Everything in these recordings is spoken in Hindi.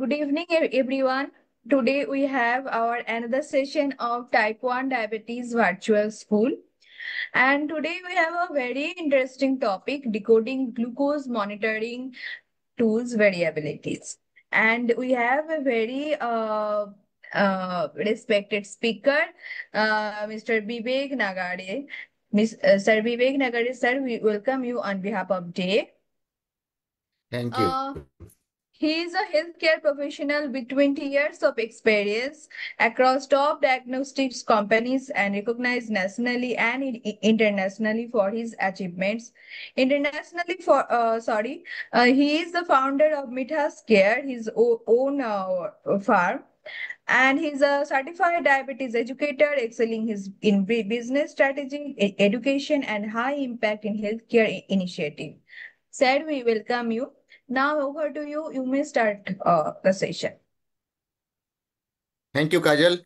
Good evening, everyone. Today we have our another session of Type 1 Diabetes Virtual School. And today we have a very interesting topic, decoding glucose monitoring tools variabilities. And we have a very respected speaker, Mr. Vivek Nagade. Sir Vivek Nagade, sir, we welcome you on behalf of Day. Thank you. Uh, He is a healthcare professional with 20 years of experience across top diagnostics companies and recognized nationally and internationally for his achievements. He is the founder of Mithas Care, his own farm, and he's a certified diabetes educator, excelling in business strategy, education, and high impact in healthcare initiative. Said we welcome you. Now over to you. You may start the session. Thank you Kajal.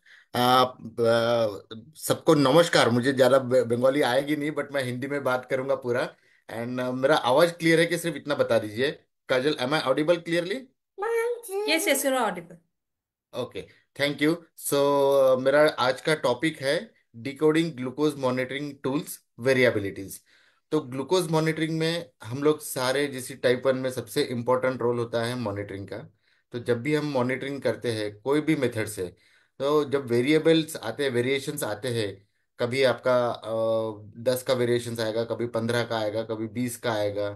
सबको नमस्कार। मुझे ज़्यादा बंगाली आएगी नहीं, बट मैं हिंदी में बात करूंगा पूरा। एंड मेरा आवाज़ क्लियर है कि सिर्फ इतना बता दीजिए। Kajal, am I audible clearly? Yes, yes, you're audible. Okay, thank you. So मेरा आज का टॉपिक है decoding glucose monitoring tools variabilities. तो ग्लूकोज मॉनिटरिंग में हम लोग सारे, जैसे टाइप 1 में सबसे इम्पोर्टेंट रोल होता है मॉनिटरिंग का। तो जब भी हम मॉनिटरिंग करते हैं कोई भी मेथड से, तो जब वेरिएबल्स आते हैं, वेरिएशंस आते हैं, कभी आपका 10 का वेरिएशंस आएगा, कभी 15 का आएगा, कभी 20 का आएगा।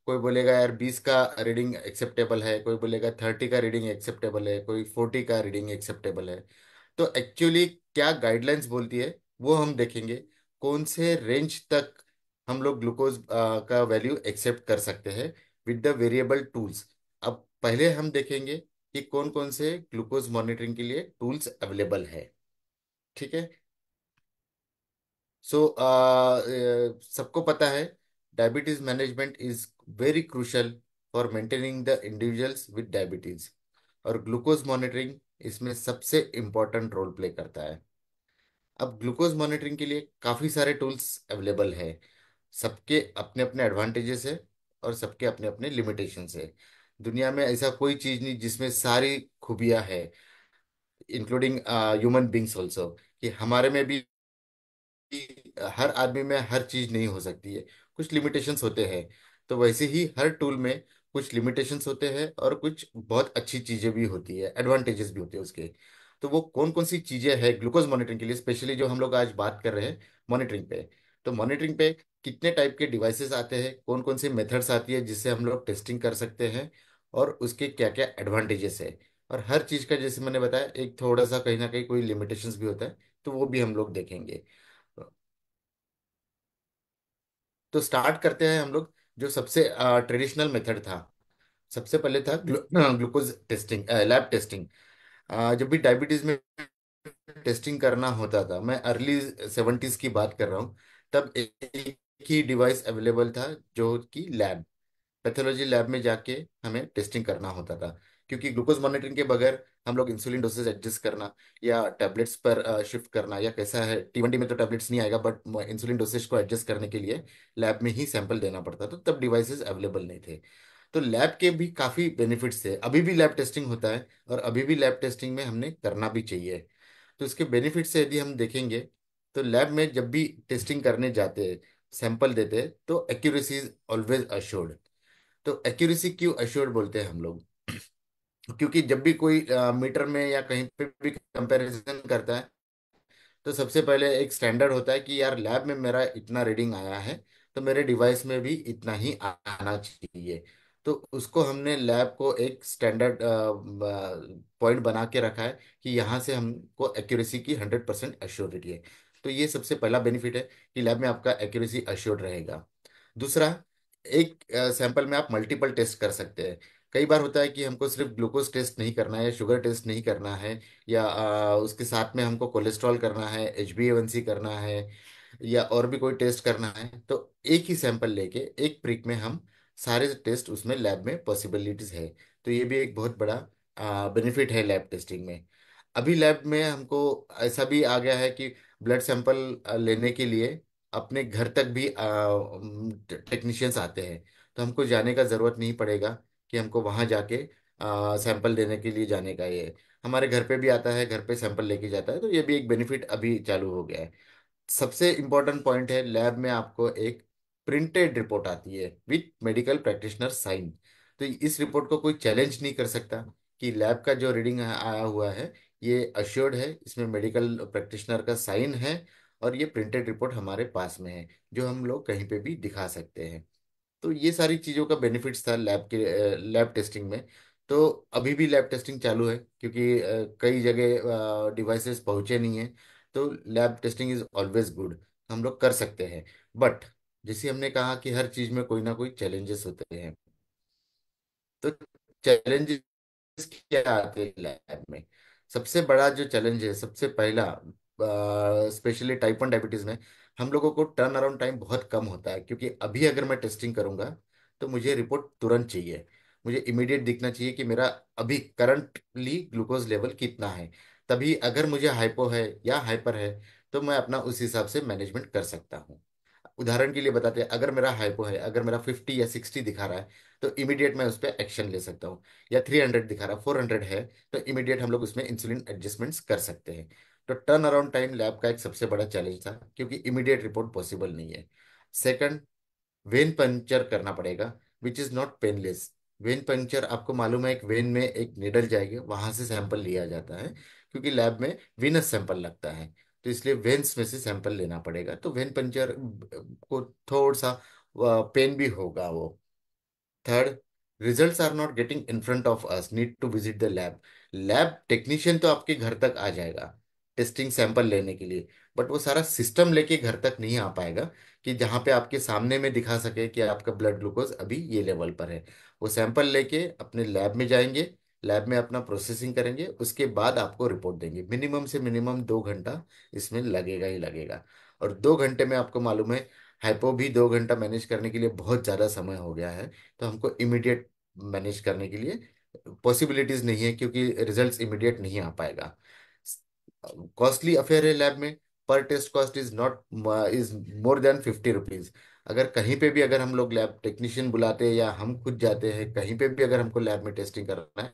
कोई बोलेगा यार 20 का रीडिंग एक्सेप्टेबल है, कोई बोलेगा 30 का रीडिंग एक्सेप्टेबल है, कोई 40 का रीडिंग एक्सेप्टेबल है। तो एक्चुअली क्या गाइडलाइंस बोलती है वो हम देखेंगे। कौन से रेंज तक हम लोग ग्लूकोज का वैल्यू एक्सेप्ट कर सकते हैं विद द वेरिएबल टूल्स। अब पहले हम देखेंगे कि कौन कौन से ग्लूकोज मॉनिटरिंग के लिए टूल्स अवेलेबल है। ठीक है। सो सबको पता है diabetes management is very crucial for maintaining the individuals with diabetes, और ग्लूकोज मॉनिटरिंग इसमें सबसे इम्पोर्टेंट रोल प्ले करता है। अब ग्लूकोज मॉनिटरिंग के लिए काफ़ी सारे टूल्स अवेलेबल है। सबके अपने अपने एडवांटेजेस है और सबके अपने अपने लिमिटेशंस है। दुनिया में ऐसा कोई चीज़ नहीं जिसमें सारी खूबियां है, इंक्लूडिंग ह्यूमन बींग्स ऑल्सो, कि हमारे में भी हर आदमी में हर चीज नहीं हो सकती है, कुछ लिमिटेशंस होते हैं। तो वैसे ही हर टूल में कुछ लिमिटेशंस होते हैं और कुछ बहुत अच्छी चीजें भी होती है, एडवांटेजेस भी होते हैं उसके। तो वो कौन कौन सी चीजें हैं ग्लूकोज मॉनिटरिंग के लिए, स्पेशली जो हम लोग आज बात कर रहे हैं मॉनिटरिंग पे। तो मॉनिटरिंग पे कितने टाइप के डिवाइसेस आते हैं, कौन कौन सी मेथड्स आती है जिससे हम लोग टेस्टिंग कर सकते हैं, और उसके क्या क्या एडवांटेजेस है। और हर चीज का, जैसे मैंने बताया, एक थोड़ा सा कहीं ना कहीं कोई लिमिटेशंस भी होता है, तो वो भी हम लोग देखेंगे। तो स्टार्ट करते हैं हम लोग। जो सबसे ट्रेडिशनल मेथड था, सबसे पहले था ग्लूकोज टेस्टिंग, लैब टेस्टिंग। जब भी डायबिटीज में टेस्टिंग करना होता था, मैं अर्ली 70s की बात कर रहा हूँ, तब एक ही डिवाइस अवेलेबल था, जो कि लैब, पैथोलॉजी लैब में जाके हमें टेस्टिंग करना होता था। क्योंकि ग्लूकोज मॉनिटरिंग के बगैर हम लोग इंसुलिन डोसेज एडजस्ट करना या टैबलेट्स पर शिफ्ट करना, या कैसा है, T1D में तो टैबलेट्स नहीं आएगा, बट इंसुलिन डोसेज को एडजस्ट करने के लिए लैब में ही सैंपल देना पड़ता था। तब डिवाइसेस अवेलेबल नहीं थे। तो लैब के भी काफ़ी बेनिफिट्स थे। अभी भी लैब टेस्टिंग होता है, और अभी भी लैब टेस्टिंग में हमने करना भी चाहिए। तो इसके बेनिफिट्स से यदि हम देखेंगे, तो लैब में जब भी टेस्टिंग करने जाते हैं, सैंपल देते हैं, तो एक्यूरेसी इज ऑलवेज अश्योर्ड। तो एक्यूरेसी क्यों अश्योर्ड बोलते हैं हम लोग? क्योंकि जब भी कोई मीटर में या कहीं पे भी कंपैरिजन करता है, तो सबसे पहले एक स्टैंडर्ड होता है कि यार लैब में मेरा इतना रीडिंग आया है, तो मेरे डिवाइस में भी इतना ही आना चाहिए। तो उसको हमने लैब को एक स्टैंडर्ड पॉइंट बना के रखा है कि यहाँ से हमको एक्यूरेसी की 100% अश्योरिटी है। तो ये सबसे पहला बेनिफिट है कि लैब में आपका एक्यूरेसी अश्योर्ड रहेगा। दूसरा, एक सैंपल में आप मल्टीपल टेस्ट कर सकते हैं। कई बार होता है कि हमको सिर्फ ग्लूकोज टेस्ट नहीं करना है, शुगर टेस्ट नहीं करना है, या उसके साथ में हमको कोलेस्ट्रॉल करना है, HbA1c करना है, या और भी कोई टेस्ट करना है। तो एक ही सैंपल लेके एक प्रिक में हम सारे टेस्ट उसमें लैब में पॉसिबिलिटीज है। तो ये भी एक बहुत बड़ा बेनिफिट है लैब टेस्टिंग में। अभी लैब में हमको ऐसा भी आ गया है कि ब्लड सैंपल लेने के लिए अपने घर तक भी टेक्नीशियंस आते हैं। तो हमको जाने का ज़रूरत नहीं पड़ेगा कि हमको वहाँ जाके सैंपल देने के लिए जाने का। ये हमारे घर पे भी आता है, घर पे सैंपल लेके जाता है, तो ये भी एक बेनिफिट अभी चालू हो गया है। सबसे इम्पोर्टेंट पॉइंट है, लैब में आपको एक प्रिंटेड रिपोर्ट आती है विथ मेडिकल प्रैक्टिशनर साइन। तो इस रिपोर्ट को कोई चैलेंज नहीं कर सकता कि लैब का जो रीडिंग आया हुआ है ये अश्योर्ड है, इसमें मेडिकल प्रैक्टिशनर का साइन है, और ये प्रिंटेड रिपोर्ट हमारे पास में है जो हम लोग कहीं पे भी दिखा सकते हैं। तो ये सारी चीज़ों का बेनिफिट्स था लैब टेस्टिंग में। तो अभी भी लैब टेस्टिंग चालू है, क्योंकि कई जगह डिवाइसेस पहुंचे नहीं हैं। तो lab testing is always good, हम लोग कर सकते हैं। बट जैसे हमने कहा कि हर चीज़ में कोई ना कोई चैलेंजेस होते हैं। तो चैलेंजेस क्या आते हैं लैब में? सबसे बड़ा जो चैलेंज है, सबसे पहला, स्पेशली टाइप 1 डायबिटीज में हम लोगों को टर्न अराउंड टाइम बहुत कम होता है। क्योंकि अभी अगर मैं टेस्टिंग करूंगा तो मुझे रिपोर्ट तुरंत चाहिए, मुझे इमीडिएट दिखना चाहिए कि मेरा अभी करंटली ग्लूकोज लेवल कितना है। तभी अगर मुझे हाइपो है या हाइपर है तो मैं अपना उस हिसाब से मैनेजमेंट कर सकता हूँ। उदाहरण के लिए बताते हैं, अगर मेरा हाइपो है, अगर मेरा 50 या 60 दिखा रहा है तो इमीडिएट मैं उस पर एक्शन ले सकता हूँ। या 300 दिखा रहा है, 400 है, तो इमीडिएट हम लोग उसमें इंसुलिन एडजस्टमेंट्स कर सकते हैं। तो टर्न अराउंड टाइम लैब का एक सबसे बड़ा चैलेंज था, क्योंकि इमीडिएट रिपोर्ट पॉसिबल नहीं है। सेकंड, वेन पंचर करना पड़ेगा, which is not painless. When puncture, आपको मालूम है, एक वेन में एक निडल जाएगी, वहां से सैंपल लिया जाता है, क्योंकि लैब में वीनस सैंपल लगता है। तो इसलिए वेन्स में से सैंपल लेना पड़ेगा। तो वेन पंचर को थोड़ा सा पेन भी होगा वो। Third, results are not getting in front of us, need to visit the lab. Lab technician तो आपके घर तक आ जाएगा टेस्टिंग सैंपल लेने के लिए, बट वो सारा सिस्टम लेके घर तक नहीं आ पाएगा कि जहाँ पे आपके सामने में दिखा सके कि आपका ब्लड ग्लूकोज अभी ये लेवल पर है। वो सैंपल लेके अपने लैब में जाएंगे, लैब में अपना प्रोसेसिंग करेंगे, उसके बाद आपको रिपोर्ट देंगे। मिनिमम से मिनिमम 2 घंटा इसमें लगेगा ही लगेगा। और 2 घंटे में आपको मालूम है, हाइपो भी 2 घंटा मैनेज करने के लिए बहुत ज़्यादा समय हो गया है। तो हमको इमीडिएट मैनेज करने के लिए पॉसिबिलिटीज नहीं है, क्योंकि रिजल्ट्स इमीडिएट नहीं आ पाएगा। कॉस्टली अफेयर है लैब में। पर test cost is more than 50 rupees. अगर कहीं पे भी अगर हम लोग लैब टेक्नीशियन बुलाते हैं या हम खुद जाते हैं कहीं पे भी, अगर हमको लैब में टेस्टिंग करना है,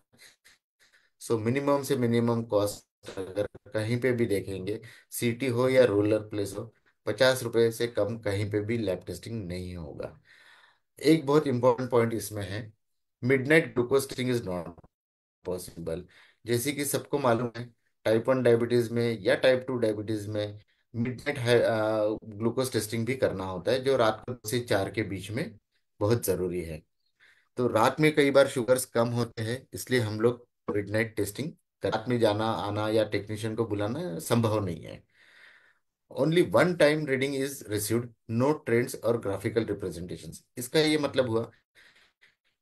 सो मिनिमम से मिनिमम कॉस्ट अगर कहीं पे भी देखेंगे, सिटी हो या रूरल प्लेस हो, 50 रुपए से कम कहीं पे भी लैब टेस्टिंग नहीं होगा। एक बहुत इंपॉर्टेंट पॉइंट इसमें है, midnight glucose testing is not possible. जैसे कि सबको मालूम है, टाइप 1 डायबिटीज में या टाइप 2 डायबिटीज में मिडनाइट ग्लूकोज टेस्टिंग भी करना होता है, जो रात को 2 से 4 के बीच में बहुत जरूरी है। तो रात में कई बार शुगर्स कम होते हैं, इसलिए हम लोग मिडनाइट टेस्टिंग, रात में जाना आना या टेक्नीशियन को बुलाना संभव नहीं है। Only one time reading is received, know trends और ग्राफिकल रिप्रेजेंटेशंस। इसका ये मतलब हुआ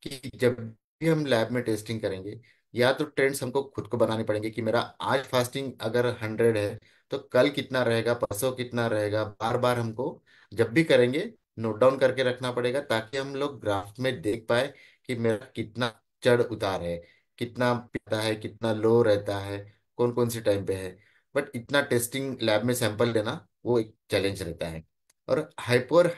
कि जब भी हम लैब में टेस्टिंग करेंगे, या तो ट्रेंड्स हमको खुद को बनाने पड़ेंगे कि मेरा आज फास्टिंग अगर 100 है तो कल कितना रहेगा, परसों कितना रहेगा, बार बार हमको जब भी करेंगे नोट डाउन करके रखना पड़ेगा, ताकि हम लोग ग्राफ में देख पाए कि मेरा कितना चढ़ उतार है, कितना पीता है, कितना लो रहता है, कौन कौन से टाइम पे है। बट इतना टेस्टिंग लैब में सैंपल लेना वो एक चैलेंज रहता है। और हाइपर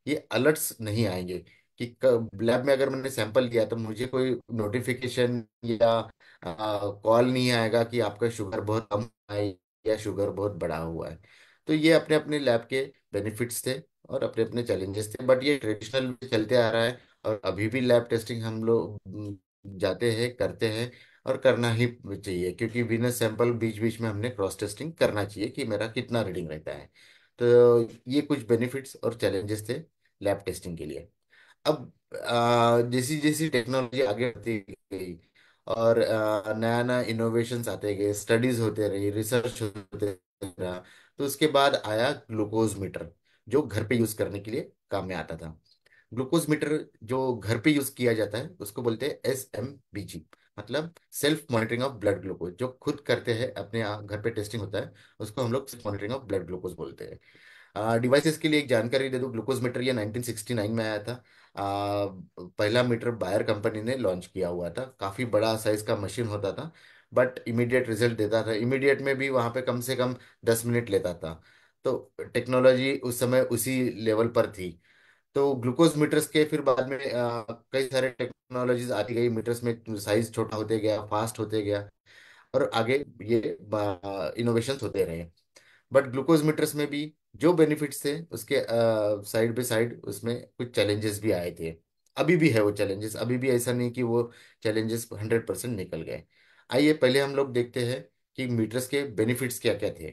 ये अलर्ट्स नहीं आएंगे कि लैब में अगर मैंने सैंपल लिया तो मुझे कोई नोटिफिकेशन या कॉल नहीं आएगा कि आपका शुगर बहुत कम है या शुगर बहुत बढ़ा हुआ है। तो ये अपने अपने लैब के बेनिफिट्स थे और अपने अपने चैलेंजेस थे, बट ये ट्रेडिशनल चलते आ रहा है। और अभी भी लैब टेस्टिंग हम लोग जाते हैं, करते हैं, और करना ही चाहिए, क्योंकि वीनस सैंपल बीच बीच में हमने क्रॉस टेस्टिंग करना चाहिए कि मेरा कितना रीडिंग रहता है। तो ये कुछ बेनिफिट्स और चैलेंजेस थे लैब टेस्टिंग के लिए। अब जैसी जैसी टेक्नोलॉजी आगे बढ़ती गई और नया नया इनोवेशंस आते गए, स्टडीज होते रही, रिसर्च होते रहा, तो उसके बाद आया ग्लूकोज मीटर, जो घर पे यूज करने के लिए काम में आता था। ग्लूकोज मीटर जो घर पे यूज किया जाता है उसको बोलते हैं SMBG, मतलब self monitoring of blood glucose. जो खुद करते हैं अपने घर पे टेस्टिंग होता है, उसको हम लोग self monitoring of blood glucose बोलते हैं। डिवाइसेस के लिए एक जानकारी दे दूं, ग्लूकोज मीटर ये 1969 में आया था। पहला मीटर बायर कंपनी ने लॉन्च किया हुआ था, काफ़ी बड़ा साइज का मशीन होता था, बट इमीडिएट रिजल्ट देता था। इमीडिएट में भी वहाँ पे कम से कम 10 मिनट लेता था। तो टेक्नोलॉजी उस समय उसी लेवल पर थी। तो ग्लूकोज मीटर्स के फिर बाद में कई सारे टेक्नोलॉजीज आती गई, मीटर्स में साइज छोटा होते गया, फास्ट होते गया, और आगे ये इनोवेशंस होते रहे। बट ग्लूकोज मीटर्स में भी जो बेनिफिट्स थे उसके साइड बाय साइड उसमें कुछ चैलेंजेस भी आए थे। अभी भी है वो चैलेंजेस, अभी भी ऐसा नहीं कि वो चैलेंजेस 100% निकल गए। आइए पहले हम लोग देखते हैं कि मीटर्स के बेनिफिट्स क्या क्या थे।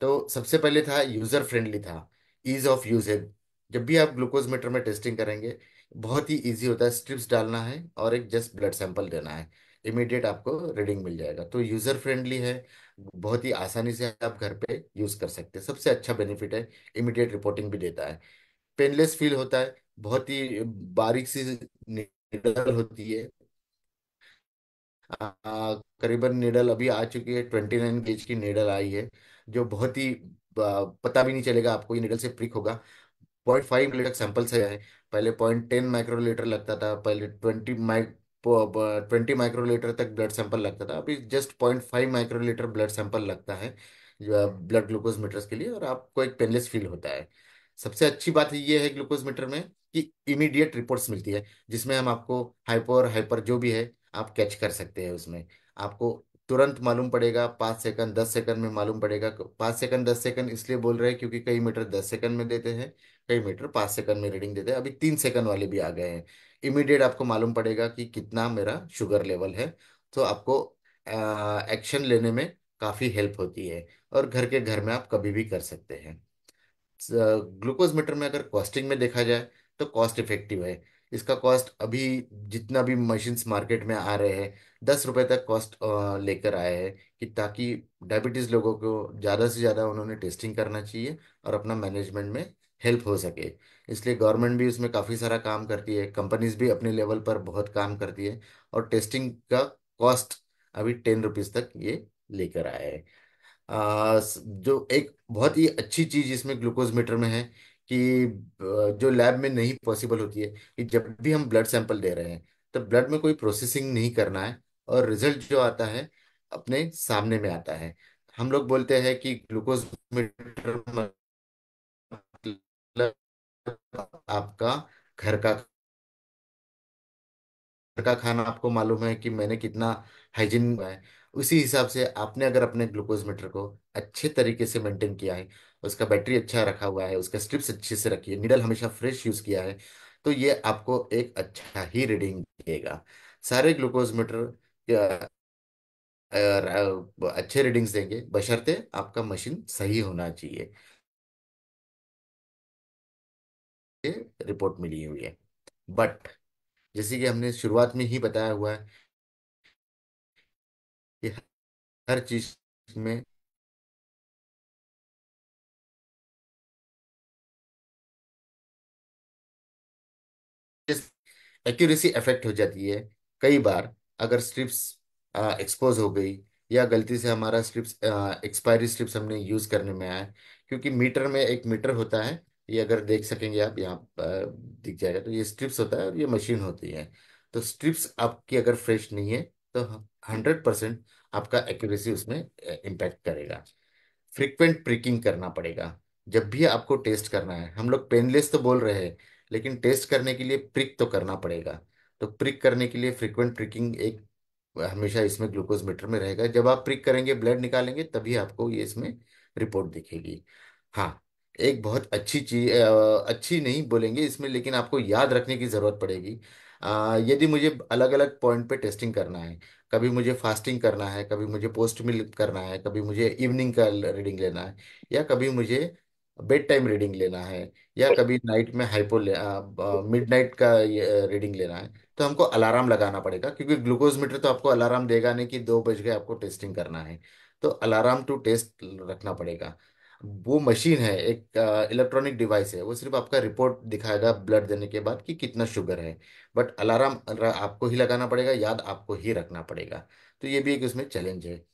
तो सबसे पहले था यूजर फ्रेंडली था, ईज ऑफ यूजेज। जब भी आप ग्लूकोज मीटर में टेस्टिंग करेंगे, बहुत ही इजी होता है, स्ट्रिप्स डालना है और एक जस्ट ब्लड सैंपल देना है, इमीडिएट आपको रीडिंग मिल जाएगा। तो यूजर फ्रेंडली है, बहुत ही आसानी से आप घर पे यूज कर सकते हैं, सबसे अच्छा बेनिफिट है। इमीडिएट रिपोर्टिंग भी देता है, पेनलेस फील होता है, बहुत ही बारीक सी निडल होती है। करीबन निडल अभी आ चुकी है, 29 गेज की निडल आई है, जो बहुत ही पता भी नहीं चलेगा आपको ये निडल से प्रिक होगा। 0.5 लीटर सैंपल से है, पहले 0.10 माइक्रोलीटर लगता था, पहले 20 माइक्रोलीटर तक ब्लड सैंपल लगता था, अभी जस्ट 0.5 माइक्रोलीटर ब्लड सैंपल लगता है ब्लड ग्लूकोज मीटर्स के लिए, और आपको एक पेनलेस फील होता है। सबसे अच्छी बात ये है ग्लूकोज मीटर में कि इमीडिएट रिपोर्ट्स मिलती है, जिसमें हम आपको हाइपो और हाइपर जो भी है आप कैच कर सकते हैं उसमें। आपको तुरंत मालूम पड़ेगा, 5 सेकंड 10 सेकंड में मालूम पड़ेगा। 5 सेकंड 10 सेकंड इसलिए बोल रहे हैं क्योंकि कई मीटर 10 सेकंड में देते हैं, कई मीटर 5 सेकंड में रीडिंग देते हैं, अभी 3 सेकंड वाले भी आ गए हैं। इमीडिएट आपको मालूम पड़ेगा कि कितना मेरा शुगर लेवल है, तो आपको एक्शन लेने में काफ़ी हेल्प होती है, और घर के घर में आप कभी भी कर सकते हैं। ग्लूकोज मीटर में अगर कॉस्टिंग में देखा जाए तो कॉस्ट इफेक्टिव है। इसका कॉस्ट अभी जितना भी मशीन्स मार्केट में आ रहे हैं, 10 रुपए तक कॉस्ट लेकर आए हैं, कि ताकि डायबिटीज लोगों को ज़्यादा से ज़्यादा उन्होंने टेस्टिंग करना चाहिए और अपना मैनेजमेंट में हेल्प हो सके। इसलिए गवर्नमेंट भी उसमें काफ़ी सारा काम करती है, कंपनीज भी अपने लेवल पर बहुत काम करती है, और टेस्टिंग का कॉस्ट अभी 10 रुपीज़ तक ये लेकर आए हैं। जो एक बहुत ही अच्छी चीज इसमें ग्लूकोज मीटर में है कि जो लैब में नहीं पॉसिबल होती है, कि जब भी हम ब्लड सैंपल दे रहे हैं तो ब्लड में कोई प्रोसेसिंग नहीं करना है, और रिजल्ट जो आता है अपने सामने में आता है। हम लोग बोलते हैं कि ग्लूकोज मीटर मतलब आपका घर का घर का खाना, आपको मालूम है कि मैंने कितना हाइजीन है। उसी हिसाब से आपने अगर अपने ग्लूकोज मीटर को अच्छे तरीके से मेंटेन किया है, उसका बैटरी अच्छा रखा हुआ है, उसका स्ट्रिप्स अच्छे से रखी है, नीडल हमेशा फ्रेश यूज किया है, तो ये आपको एक अच्छा ही रीडिंग देगा। सारे ग्लूकोज मीटर अच्छे रीडिंग्स देंगे, बशर्ते आपका मशीन सही होना चाहिए, ये रिपोर्ट मिली हुई है। बट जैसे कि हमने शुरुआत में ही बताया हुआ है कि हर चीज में एक्यूरेसी अफेक्ट हो जाती है कई बार, अगर स्ट्रिप्स एक्सपोज हो गई, या गलती से हमारा स्ट्रिप्स एक्सपायरी स्ट्रिप्स हमने यूज करने में आया। क्योंकि मीटर में एक मीटर होता है, ये अगर देख सकेंगे आप यहाँ दिख जाएगा, तो ये स्ट्रिप्स होता है और ये मशीन होती है। तो स्ट्रिप्स आपकी अगर फ्रेश नहीं है तो 100% आपका एक्यूरेसी उसमें इम्पैक्ट करेगा। फ्रीक्वेंट प्रिकिंग करना पड़ेगा, जब भी आपको टेस्ट करना है। हम लोग पेनलेस तो बोल रहे हैं, लेकिन टेस्ट करने के लिए प्रिक तो करना पड़ेगा। तो प्रिक करने के लिए फ्रीक्वेंट प्रिकिंग एक हमेशा इसमें ग्लूकोज मीटर में रहेगा। जब आप प्रिक करेंगे, ब्लड निकालेंगे, तभी आपको ये इसमें रिपोर्ट दिखेगी। हाँ, एक बहुत अच्छी चीज, अच्छी नहीं बोलेंगे इसमें, लेकिन आपको याद रखने की जरूरत पड़ेगी। यदि मुझे अलग अलग पॉइंट पे टेस्टिंग करना है, कभी मुझे फास्टिंग करना है, कभी मुझे पोस्ट मील करना है, कभी मुझे इवनिंग का रीडिंग लेना है, या कभी मुझे बेड टाइम रीडिंग लेना है, या कभी नाइट में मिड नाइट का रीडिंग लेना है, तो हमको अलार्म लगाना पड़ेगा, क्योंकि ग्लूकोज मीटर तो आपको अलार्म देगा नहीं कि 2 बज गए आपको टेस्टिंग करना है। तो अलार्म टू टेस्ट रखना पड़ेगा। वो मशीन है, एक इलेक्ट्रॉनिक डिवाइस है, वो सिर्फ आपका रिपोर्ट दिखाएगा ब्लड देने के बाद कि कितना शुगर है। बट अलार्म आपको ही लगाना पड़ेगा, याद आपको ही रखना पड़ेगा। तो ये भी एक उसमें चैलेंज है।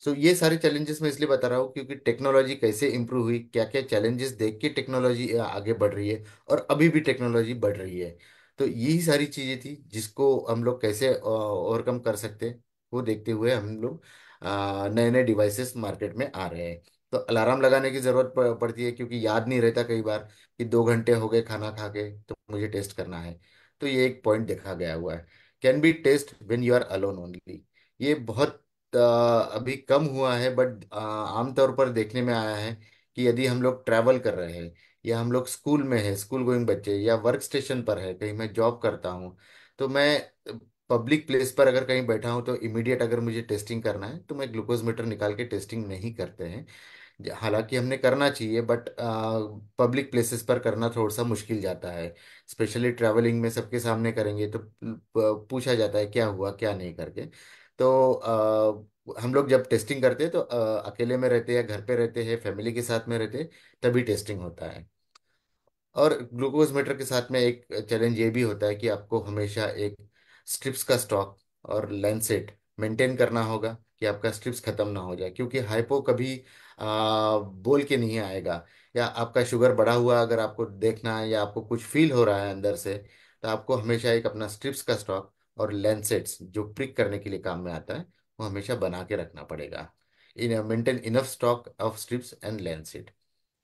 सो ये सारे चैलेंजेस मैं इसलिए बता रहा हूँ क्योंकि टेक्नोलॉजी कैसे इंप्रूव हुई, क्या क्या चैलेंजेस देख के टेक्नोलॉजी आगे बढ़ रही है, और अभी भी टेक्नोलॉजी बढ़ रही है। तो यही सारी चीजें थी जिसको हम लोग कैसे ओवरकम कर सकते हैं, वो देखते हुए हम लोग नए नए डिवाइसेस मार्केट में आ रहे हैं। तो अलार्म लगाने की जरूरत पड़ती है, क्योंकि याद नहीं रहता कई बार कि 2 घंटे हो गए खाना खा के तो मुझे टेस्ट करना है। तो ये एक पॉइंट देखा गया हुआ है। Can be test when you are alone only. ये बहुत अभी कम हुआ है, बट आमतौर पर देखने में आया है कि यदि हम लोग ट्रैवल कर रहे हैं, या हम लोग स्कूल में है, स्कूल गोइंग बच्चे, या वर्क स्टेशन पर है, कहीं मैं जॉब करता हूँ, तो मैं पब्लिक प्लेस पर अगर कहीं बैठा हूँ तो इमीडिएट अगर मुझे टेस्टिंग करना है तो मैं ग्लूकोज मीटर निकाल के टेस्टिंग नहीं करते हैं। हालांकि हमने करना चाहिए, बट पब्लिक प्लेसेस पर करना थोड़ा सा मुश्किल जाता है। स्पेशली ट्रैवलिंग में सबके सामने करेंगे तो पूछा जाता है क्या हुआ क्या नहीं करके। तो हम लोग जब टेस्टिंग करते हैं तो अकेले में रहते हैं या घर पे रहते हैं, फैमिली के साथ में रहते हैं, तभी टेस्टिंग होता है। और ग्लूकोज मीटर के साथ में एक चैलेंज ये भी होता है कि आपको हमेशा एक स्ट्रिप्स का स्टॉक और लेंसेट मेंटेन करना होगा कि आपका स्ट्रिप्स खत्म ना हो जाए, क्योंकि हाइपो कभी बोल के नहीं आएगा। या आपका शुगर बढ़ा हुआ अगर आपको देखना है या आपको कुछ फील हो रहा है अंदर से, तो आपको हमेशा एक अपना स्ट्रिप्स का स्टॉक और लेंसेट्स जो प्रिक करने के लिए काम में आता है वो हमेशा बना के रखना पड़ेगा। In maintain enough stock of strips and lancet.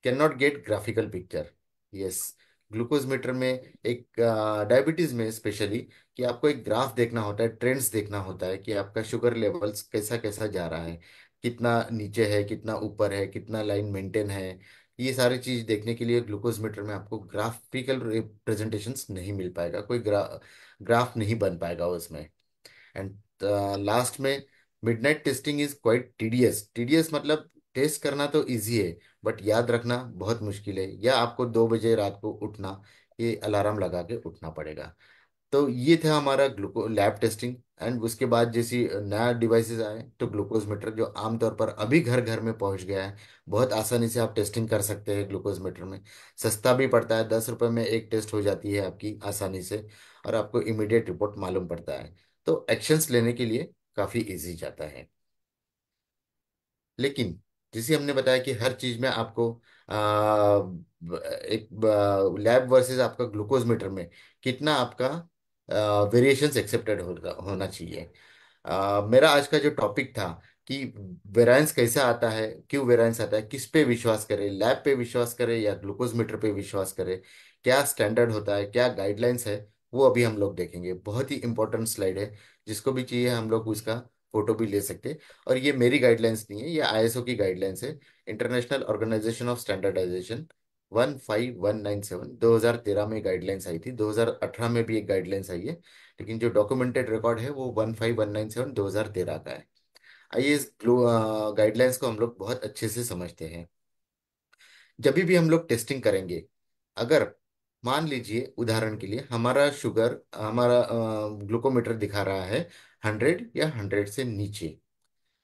Can not get graphical picture. Yes. Glucose meter में एक डायबिटीज में स्पेशली कि आपको एक ग्राफ देखना होता है, ट्रेंड्स देखना होता है कि आपका शुगर लेवल्स कैसा कैसा जा रहा है, कितना नीचे है, कितना ऊपर है, कितना लाइन मेंटेन है। ये सारी चीज देखने के लिए ग्लूकोज मीटर में आपको ग्राफिकल रिप्रेजेंटेशंस नहीं मिल पाएगा, कोई ग्राफ नहीं बन पाएगा उसमें। एंड लास्ट में, midnight testing is quite tedious. Tedious मतलब टेस्ट करना तो इजी है, बट याद रखना बहुत मुश्किल है, या आपको 2 बजे रात को उठना, ये अलार्म लगा के उठना पड़ेगा। तो ये था हमारा ग्लूको लैब टेस्टिंग। एंड उसके बाद जैसी नया डिवाइसेस आए तो ग्लूकोज मीटर जो आमतौर पर अभी घर घर में पहुंच गया है, बहुत आसानी से आप टेस्टिंग कर सकते हैं ग्लूकोज मीटर में। सस्ता भी पड़ता है, 10 रुपए में एक टेस्ट हो जाती है आपकी आसानी से, और आपको इमीडिएट रिपोर्ट मालूम पड़ता है। तो एक्शंस लेने के लिए काफ़ी इजी जाता है। लेकिन जैसे हमने बताया कि हर चीज में आपको एक लैब वर्सेस आपका ग्लूकोज मीटर में कितना आपका वेरिएशंस एक्सेप्टेड होना चाहिए। मेरा आज का जो टॉपिक था कि वेरिएंस कैसे आता है, क्यों वेरिएंस आता है, किस पे विश्वास करें, लैब पे विश्वास करें या ग्लूकोज मीटर पे विश्वास करें, क्या स्टैंडर्ड होता है, क्या गाइडलाइंस है, वो अभी हम लोग देखेंगे। बहुत ही इंपॉर्टेंट स्लाइड है, जिसको भी चाहिए हम लोग उसका फोटो भी ले सकते हैं। और ये मेरी गाइडलाइंस नहीं है, ये आईएसओ की गाइडलाइंस है। इंटरनेशनल ऑर्गेनाइजेशन ऑफ स्टैंडर्डाइजेशन 15197, 2013 में गाइडलाइंस आई थी, 2018 में भी एक गाइडलाइंस आई है, लेकिन जो डॉक्यूमेंटेड रिकॉर्ड है वो 15197 2013 का है। आइए इस गाइडलाइंस को हम लोग बहुत अच्छे से समझते हैं। जब भी हम लोग टेस्टिंग करेंगे, अगर मान लीजिए उदाहरण के लिए हमारा शुगर, हमारा ग्लूकोमीटर दिखा रहा है 100 या 100 से नीचे,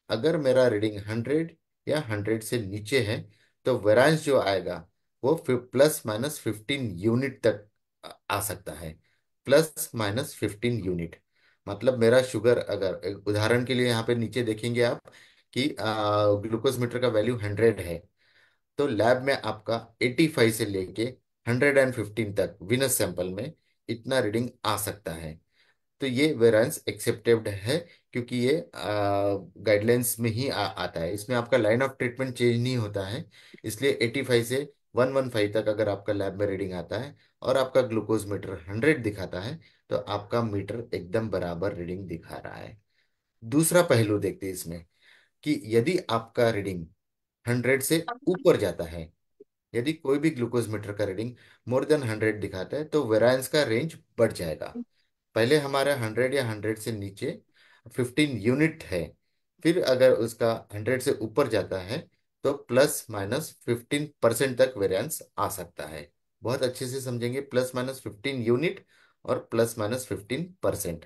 अगर मेरा रीडिंग 100 या 100 से नीचे है, तो वेरांस जो आएगा वो ±15 यूनिट तक आ सकता है। ±15 यूनिट मतलब मेरा शुगर, अगर एक उदाहरण के लिए यहाँ पे नीचे देखेंगे आप कि ग्लूकोज मीटर का वैल्यू 100 है, तो लैब में आपका 85 से लेके 115 तक विनस सैंपल में इतना रीडिंग आ सकता है। तो ये वेरिएंस एक्सेप्टेड है, क्योंकि ये गाइडलाइंस में ही आता है, इसमें आपका लाइन ऑफ ट्रीटमेंट चेंज नहीं होता है। इसलिए 85 से 115 तक अगर आपका लैब में रीडिंग आता है और आपका ग्लूकोज मीटर 100 दिखाता है, तो आपका मीटर एकदम बराबर रीडिंग दिखा रहा है। दूसरा पहलू देखते हैं इसमें कि यदि आपका रीडिंग 100 से ऊपर जाता है, यदि कोई भी ग्लूकोज मीटर का रीडिंग मोर देन 100 दिखाता है, तो वेरायंस का रेंज बढ़ जाएगा। पहले हमारा 100 या 100 से नीचे 15 यूनिट है, फिर अगर उसका 100 से ऊपर जाता है तो ±15% तक वेरिएंस आ सकता है। बहुत अच्छे से समझेंगे, ±15 यूनिट और ±15%।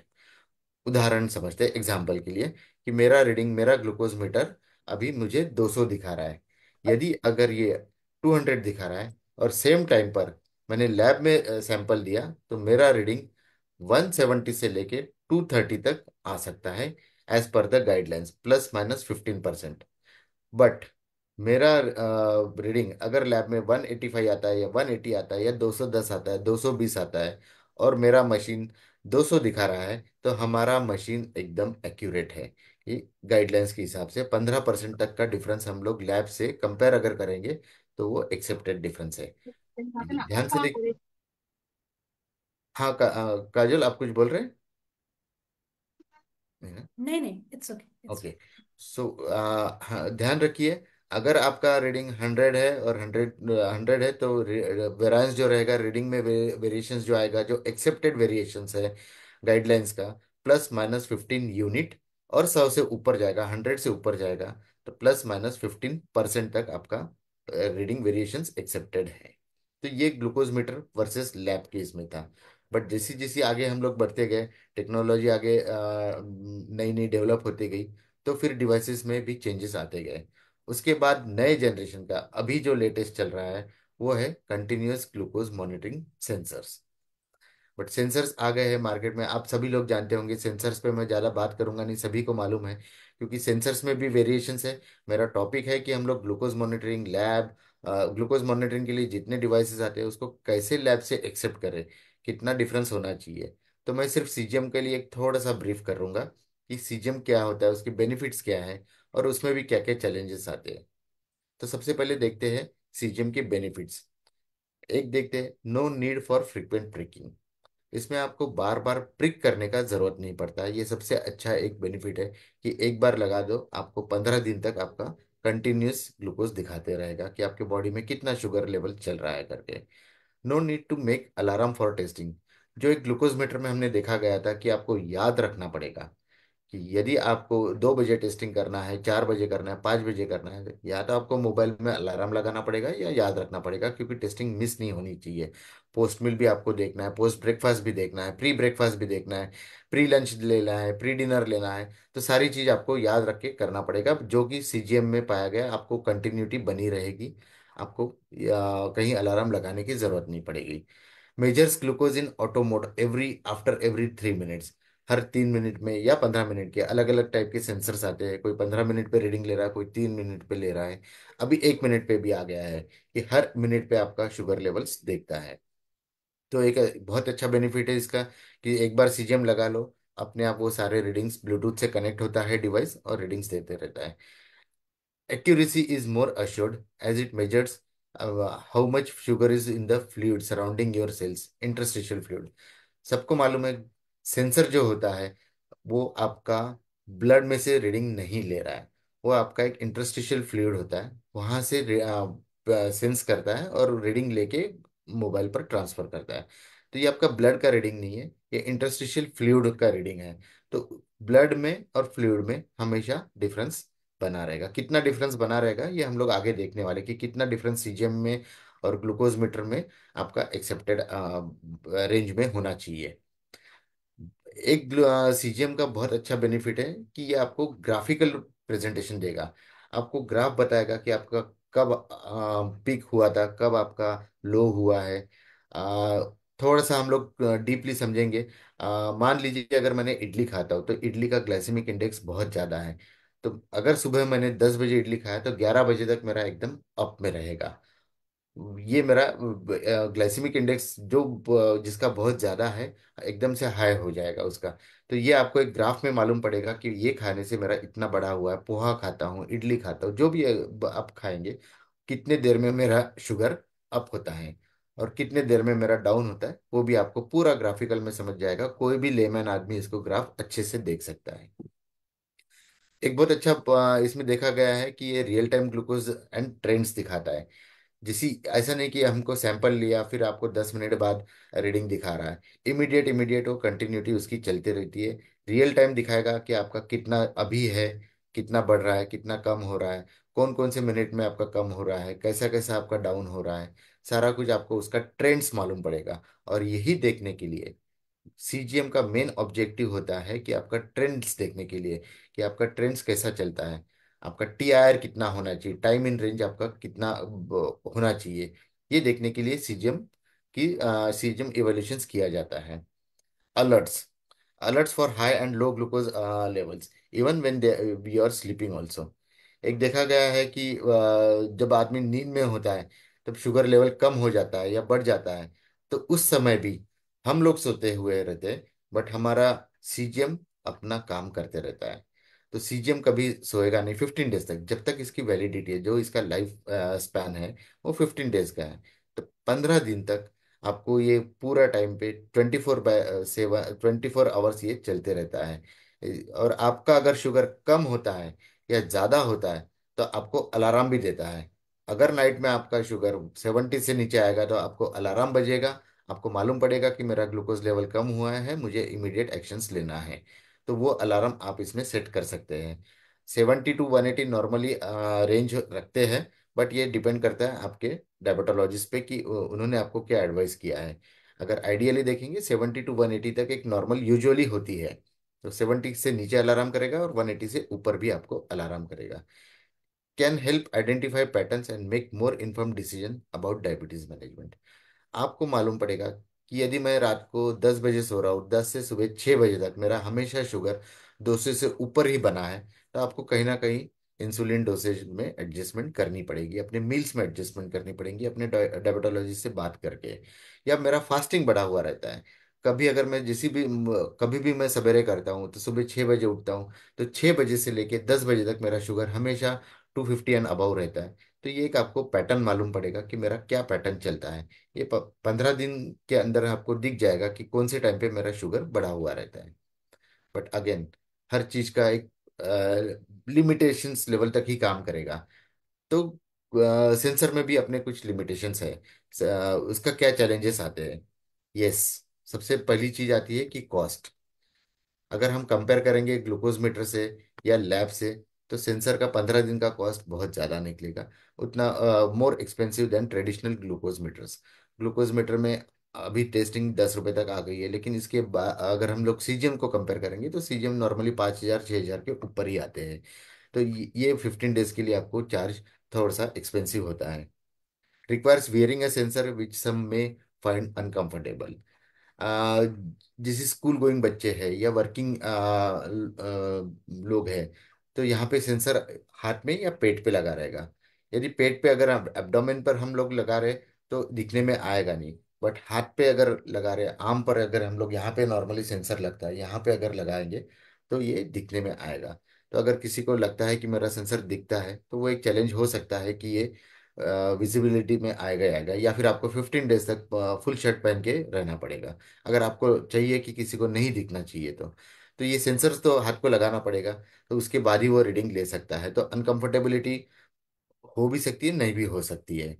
उदाहरण समझते हैं एग्जाम्पल के लिए कि मेरा रीडिंग, मेरा ग्लूकोज मीटर अभी मुझे 200 दिखा रहा है। यदि अगर ये 200 दिखा रहा है और सेम टाइम पर मैंने लैब में सैंपल दिया, तो मेरा रीडिंग 170 से लेके 230 तक आ सकता है, as per the guidelines, ±15%। But मेरा रीडिंग अगर लैब में 185 आता है या 180 आता है या 210 आता है, 220 आता है, और मेरा मशीन 200 दिखा रहा है, तो हमारा मशीन एकदम एक्यूरेट है, ये गाइडलाइंस के हिसाब से 15% तक का डिफरेंस हम लोग लैब से कंपेयर अगर करेंगे तो वो एक्सेप्टेड डिफरेंस है। ध्यान से देख। हाँ काजल, आप कुछ बोल रहे हैं? नहीं नहीं, इट्स ओके, इट्स ओके। सो हाँ, ध्यान रखिए, अगर आपका रीडिंग 100 है और 100 है तो वेरिएंस जो रहेगा रीडिंग में, वेरिएशंस जो आएगा, जो एक्सेप्टेड वेरिएशंस है गाइडलाइंस का, +-15 यूनिट। और 100 से ऊपर जाएगा, 100 से ऊपर जाएगा तो +-15% तक आपका रीडिंग वेरिएशंस एक्सेप्टेड है। तो ये glucose meter versus lab case में था। बट जैसे जैसे आगे हम लोग बढ़ते गए, टेक्नोलॉजी आगे नई नई डेवलप होती गई, तो फिर डिवाइसेस में भी चेंजेस आते गए। उसके बाद नए जनरेशन का अभी जो लेटेस्ट चल रहा है वो है continuous glucose monitoring sensors. But sensors आ गए हैं मार्केट में, आप सभी लोग जानते होंगे। सेंसर्स पे मैं ज़्यादा बात करूंगा नहीं, सभी को मालूम है, क्योंकि सेंसर्स में भी वेरिएशंस है। मेरा टॉपिक है कि हम लोग glucose monitoring lab, glucose monitoring के लिए जितने डिवाइसेस आते हैं उसको कैसे लैब से एक्सेप्ट करें, कितना डिफरेंस होना चाहिए। तो मैं सिर्फ सीजीएम के लिए एक थोड़ा सा ब्रीफ करूंगा कि सीजीएम क्या होता है, उसके बेनिफिट्स क्या है, और उसमें भी क्या क्या चैलेंजेस आते हैं। तो सबसे पहले देखते हैं सीजीएम के बेनिफिट्स। एक देखते हैं, no need for frequent pricking. इसमें आपको बार बार प्रिक करने का जरूरत नहीं पड़ता है। ये सबसे अच्छा एक बेनिफिट है कि एक बार लगा दो, आपको 15 दिन तक आपका कंटिन्यूस ग्लूकोज दिखाते रहेगा कि आपके बॉडी में कितना शुगर लेवल चल रहा है करके। No need to make alarm for testing. जो एक ग्लूकोज मीटर में हमने देखा गया था कि आपको याद रखना पड़ेगा कि यदि आपको 2 बजे टेस्टिंग करना है, 4 बजे करना है, 5 बजे करना है, या तो आपको मोबाइल में अलार्म लगाना पड़ेगा या याद रखना पड़ेगा, क्योंकि टेस्टिंग मिस नहीं होनी चाहिए। पोस्ट मील भी आपको देखना है, पोस्ट ब्रेकफास्ट भी देखना है, प्री ब्रेकफास्ट भी देखना है, प्री लंच लेना है, प्री डिनर लेना है। तो सारी चीज़ आपको याद रख के करना पड़ेगा, जो कि सीजीएम में पाया गया। आपको कंटिन्यूटी बनी रहेगी, आपको कहीं अलार्म लगाने की जरूरत नहीं पड़ेगी। Measures glucose in auto mode every after every 3 minutes. Her 3 minute में या 15 मिनट के अलग अलग टाइप के सेंसर्स आते हैं। कोई 15 मिनट पे रीडिंग ले रहा है, कोई 3 मिनट पे ले रहा है। अभी 1 मिनट पे भी आ गया है कि हर मिनट पे आपका शुगर लेवल्स देखता है। तो एक बहुत अच्छा बेनिफिट है इसका कि एक बार सीजीएम लगा लो, अपने आप वो सारे रीडिंग्स ब्लूटूथ से कनेक्ट होता है डिवाइस और रीडिंग्स देते रहता है। Accuracy is more assured as it measures how much sugar is in the fluid surrounding your cells, interstitial fluid। सबको मालूम है, सेंसर जो होता है वो आपका ब्लड में से रीडिंग नहीं ले रहा है। वो आपका एक इंटरस्टिशियल फ्लूइड होता है, वहां से सेंस करता है और रीडिंग लेके मोबाइल पर ट्रांसफर करता है। तो ये आपका ब्लड का रीडिंग नहीं है, ये इंटरस्टिशियल फ्लूइड का रीडिंग है। तो ब्लड में और फ्लूइड में हमेशा डिफरेंस बना रहेगा। कितना डिफरेंस बना रहेगा ये हम लोग आगे देखने वाले, कि कितना डिफरेंस सीजीएम में और ग्लूकोज मीटर में आपका एक्सेप्टेड रेंज में होना चाहिए। एक सीजीएम का बहुत अच्छा बेनिफिट है कि ये आपको ग्राफिकल प्रेजेंटेशन देगा। आपको ग्राफ बताएगा कि आपका कब पीक हुआ था, कब आपका लो हुआ है। आ, थोड़ा सा हम लोग डीपली समझेंगे। मान लीजिए अगर मैंने इडली खाता हूँ तो इडली का ग्लाइसेमिक इंडेक्स बहुत ज़्यादा है। तो अगर सुबह मैंने 10 बजे इडली खाया तो 11 बजे तक मेरा एकदम अप में रहेगा। ये मेरा ग्लाइसेमिक इंडेक्स जो जिसका बहुत ज़्यादा है, एकदम से हाई हो जाएगा उसका। तो ये आपको एक ग्राफ में मालूम पड़ेगा कि ये खाने से मेरा इतना बढ़ा हुआ है। पोहा खाता हूँ, इडली खाता हूँ, जो भी आप खाएंगे, कितने देर में मेरा शुगर अप होता है और कितने देर में मेरा डाउन होता है, वो भी आपको पूरा ग्राफिकल में समझ जाएगा। कोई भी लेमैन आदमी इसको ग्राफ अच्छे से देख सकता है। एक बहुत अच्छा इसमें देखा गया है कि ये real time glucose and trends दिखाता है। जिसी ऐसा नहीं कि हमको सैंपल लिया फिर आपको 10 मिनट बाद रीडिंग दिखा रहा है। इमीडिएट इमीडिएट वो कंटिन्यूटी उसकी चलती रहती है। रियल टाइम दिखाएगा कि आपका कितना अभी है, कितना बढ़ रहा है, कितना कम हो रहा है, कौन कौन से मिनट में आपका कम हो रहा है, कैसा कैसा आपका डाउन हो रहा है। सारा कुछ आपको उसका ट्रेंड्स मालूम पड़ेगा। और यही देखने के लिए सीजीएम का मेन ऑब्जेक्टिव होता है कि आपका ट्रेंड्स देखने के लिए, कि आपका ट्रेंड्स कैसा चलता है, आपका टीआईआर कितना होना चाहिए, टाइम इन रेंज आपका कितना होना चाहिए। ये देखने के लिए सीजीएम की सीजीएम इवोल्यूशंस किया जाता है। Alerts, alerts for high and low glucose levels even when we are sleeping also। एक देखा गया है कि जब आदमी नींद में होता है तब शुगर लेवल कम हो जाता है या बढ़ जाता है। तो उस समय भी हम लोग सोते हुए रहते हैं, बट हमारा सीजीएम अपना काम करते रहता है। तो सीजीएम कभी सोएगा नहीं 15 डेज तक, जब तक इसकी वैलिडिटी है, जो इसका लाइफ स्पैन है वो 15 डेज का है। तो 15 दिन तक आपको ये पूरा टाइम पे 24/7 24 आवर्स ये चलते रहता है। और आपका अगर शुगर कम होता है या ज़्यादा होता है तो आपको अलार्म भी देता है। अगर नाइट में आपका शुगर 70 से नीचे आएगा तो आपको अलार्म बजेगा, आपको मालूम पड़ेगा कि मेरा ग्लूकोज लेवल कम हुआ है, मुझे इमीडिएट एक्शंस लेना है। तो वो अलार्म आप इसमें सेट कर सकते हैं। 70 to 180 नॉर्मली रेंज रखते हैं, बट ये डिपेंड करता है आपके डायबिटोलॉजिस्ट पे कि उन्होंने आपको क्या एडवाइस किया है। अगर आइडियली देखेंगे 70 to 180 तक एक नॉर्मल यूजुअली होती है। तो 70 से नीचे अलार्म करेगा और 180 से ऊपर भी आपको अलार्म करेगा। Can help identify patterns and make more informed decision about diabetes management. आपको मालूम पड़ेगा कि यदि मैं रात को 10 बजे सो रहा हूँ, 10 से सुबह 6 बजे तक मेरा हमेशा शुगर 200 से ऊपर ही बना है, तो आपको कहीं ना कहीं इंसुलिन डोसेज में एडजस्टमेंट करनी पड़ेगी, अपने मील्स में एडजस्टमेंट करनी पड़ेगी, अपने डायबिटोलॉजिस्ट से बात करके। या मेरा फास्टिंग बढ़ा हुआ रहता है, कभी अगर मैं कभी भी मैं सवेरे करता हूँ तो सुबह 6 बजे उठता हूँ, तो 6 बजे से लेके 10 बजे तक मेरा शुगर हमेशा 250 एंड अबव रहता है। तो ये एक आपको पैटर्न मालूम पड़ेगा कि मेरा क्या पैटर्न चलता है। ये 15 दिन के अंदर आपको दिख जाएगा कि कौन से टाइम पे मेरा शुगर बढ़ा हुआ रहता है। बट अगेन, हर चीज का एक लिमिटेशंस लेवल तक ही काम करेगा। तो सेंसर में भी अपने कुछ लिमिटेशंस है। उसका क्या चैलेंजेस आते हैं? यस, सबसे पहली चीज आती है कि कॉस्ट। अगर हम कंपेयर करेंगे ग्लूकोज मीटर से या लैब से, तो सेंसर का 15 दिन का कॉस्ट बहुत ज़्यादा निकलेगा, उतना more expensive than traditional glucose meters. Glucose meter में अभी टेस्टिंग 10 रुपए तक आ गई है, लेकिन इसके बाद अगर हम लोग सीजीएम को कंपेयर करेंगे तो सीजीएम नॉर्मली 5,000 6,000 के ऊपर ही आते हैं। तो ये 15 डेज के लिए आपको चार्ज थोड़ा सा एक्सपेंसिव होता है। रिक्वायर्स वियरिंग ए सेंसर विच सम में फाइंड अनकंफर्टेबल। आ, जैसे स्कूल गोइंग बच्चे हैं या वर्किंग लोग हैं, तो यहाँ पे सेंसर हाथ में या पेट पे लगा रहेगा। यदि पेट पे अगर एब्डोमेन पर हम लोग लगा रहे तो दिखने में आएगा नहीं, बट हाथ पे अगर लगा रहे, आर्म पर अगर हम लोग यहाँ पे नॉर्मली सेंसर लगता है, यहाँ पे अगर लगाएंगे तो ये दिखने में आएगा। तो अगर किसी को लगता है कि मेरा सेंसर दिखता है तो वो एक चैलेंज हो सकता है कि ये विजिबिलिटी में आएगा ही आएगा, या फिर आपको 15 डेज तक फुल शर्ट पहन के रहना पड़ेगा अगर आपको चाहिए कि किसी को नहीं दिखना चाहिए। तो ये सेंसर्स तो हाथ को लगाना पड़ेगा, तो उसके बाद ही वो रीडिंग ले सकता है। तो अनकंफर्टेबिलिटी हो भी सकती है, नहीं भी हो सकती है।